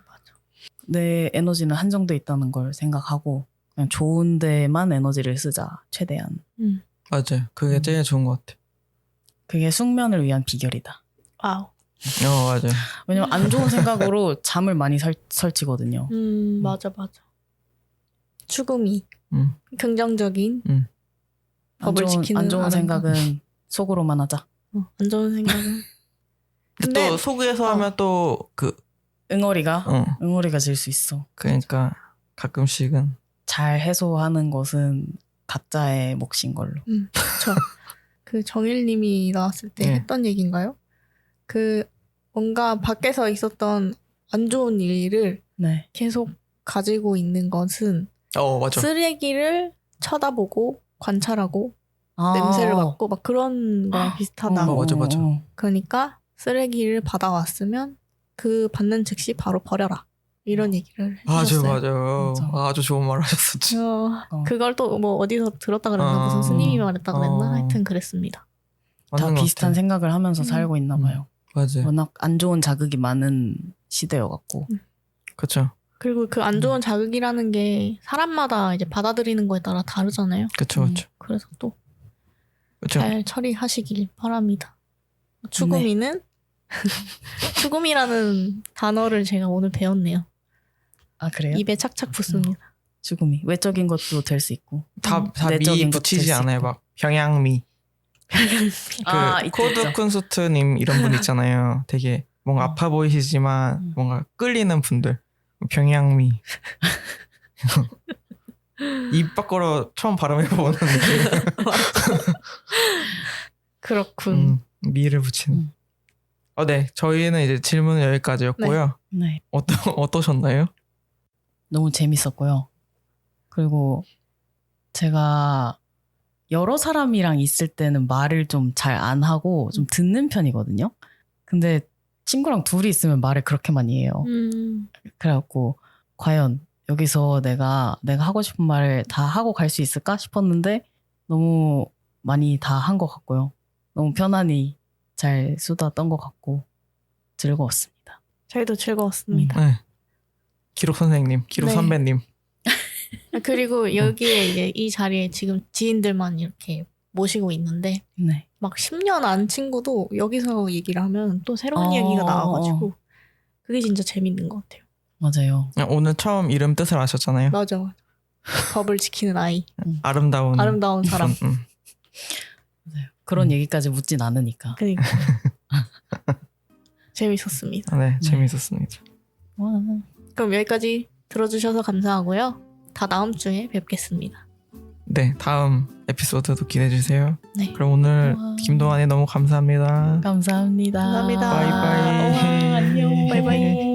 내 에너지는 한정돼 있다는 걸 생각하고 그냥 좋은 데만 에너지를 쓰자 최대한. 맞아요. 그게 제일 좋은 것 같아요. 그게 숙면을 위한 비결이다. 와우. 맞아요. 왜냐면 안 좋은 생각으로 잠을 많이 설치거든요. 맞아. 추구미. 긍정적인. 법을 지키는 안 좋은 생각은 속으로만 하자. 안 좋은 생각은. 근데 또 속에서 하면 또 응어리가 질 수 있어. 그러니까 가끔씩은 잘 해소하는 것은 각자의 몫인 걸로. 그렇죠. 그 정일님이 나왔을 때 했던 얘기인가요? 그 뭔가 밖에서 있었던 안 좋은 일을 계속 가지고 있는 것은 맞아. 쓰레기를 쳐다보고 관찰하고 냄새를 맡고 막 그런 거랑 비슷하다. 맞아. 그러니까 쓰레기를 받아왔으면 그 받는 즉시 바로 버려라. 이런 얘기를 해주셨어요. 맞아요. 아주 좋은 말 하셨어. 그걸 또 뭐 어디서 들었다 그랬나 무슨 스님이 말했다 그랬나 하여튼 그랬습니다. 다 비슷한 생각을 하면서 살고 있나 봐요. 맞아요. 워낙 안 좋은 자극이 많은 시대여갖고. 그렇죠. 그리고 그 안 좋은 자극이라는 게 사람마다 이제 받아들이는 거에 따라 다르잖아요. 그렇죠. 그래서 또 잘 처리하시길 바랍니다. 추구미는 추구미라는 단어를 제가 오늘 배웠네요. 아 그래요? 입에 착착 붙습니다. 추구미 외적인 것도 될 수 있고 다 미 붙이지 않아요. 막 평양미. 코드 쿤스트님 이런 분 있잖아요. 되게 뭔가 아파 보이시지만 뭔가 끌리는 분들. 평양미. 입 밖으로 처음 발음해보는 느낌. 그렇군. 미를 붙이는. 네. 저희는 이제 질문은 여기까지였고요. 네. 어떠셨나요? 너무 재밌었고요. 그리고 제가 여러 사람이랑 있을 때는 말을 좀 잘 안 하고 좀 듣는 편이거든요. 근데 친구랑 둘이 있으면 말을 그렇게 많이 해요. 그래갖고 과연 여기서 내가 하고 싶은 말을 다 하고 갈 수 있을까 싶었는데 너무 많이 다 한 것 같고요. 너무 편안히 잘 수다 떤 것 같고 즐거웠습니다. 저희도 즐거웠습니다. 네. 기록 선생님, 기록 네. 선배님. 그리고 여기에 이제 이 자리에 지금 지인들만 이렇게 모시고 있는데 네. 막 10년 안 친구도 여기서 얘기를 하면 또 새로운 얘기가 나와가지고 그게 진짜 재밌는 것 같아요. 맞아요. 오늘 처음 이름 뜻을 아셨잖아요. 맞아. 법을 지키는 아이. 아름다운 사람. 맞아요. 그런 얘기까지 묻진 않으니까. 그러니까. 재밌었습니다. 네, 재밌었습니다. 와. 그럼 여기까지 들어주셔서 감사하고요. 다 다음 주에 뵙겠습니다. 네, 다음 에피소드도 기대해 주세요. 네. 그럼 오늘 와. 김동완이 너무 감사합니다. 감사합니다. 감사합니다. 바이바이. 와, 안녕. 바이바이.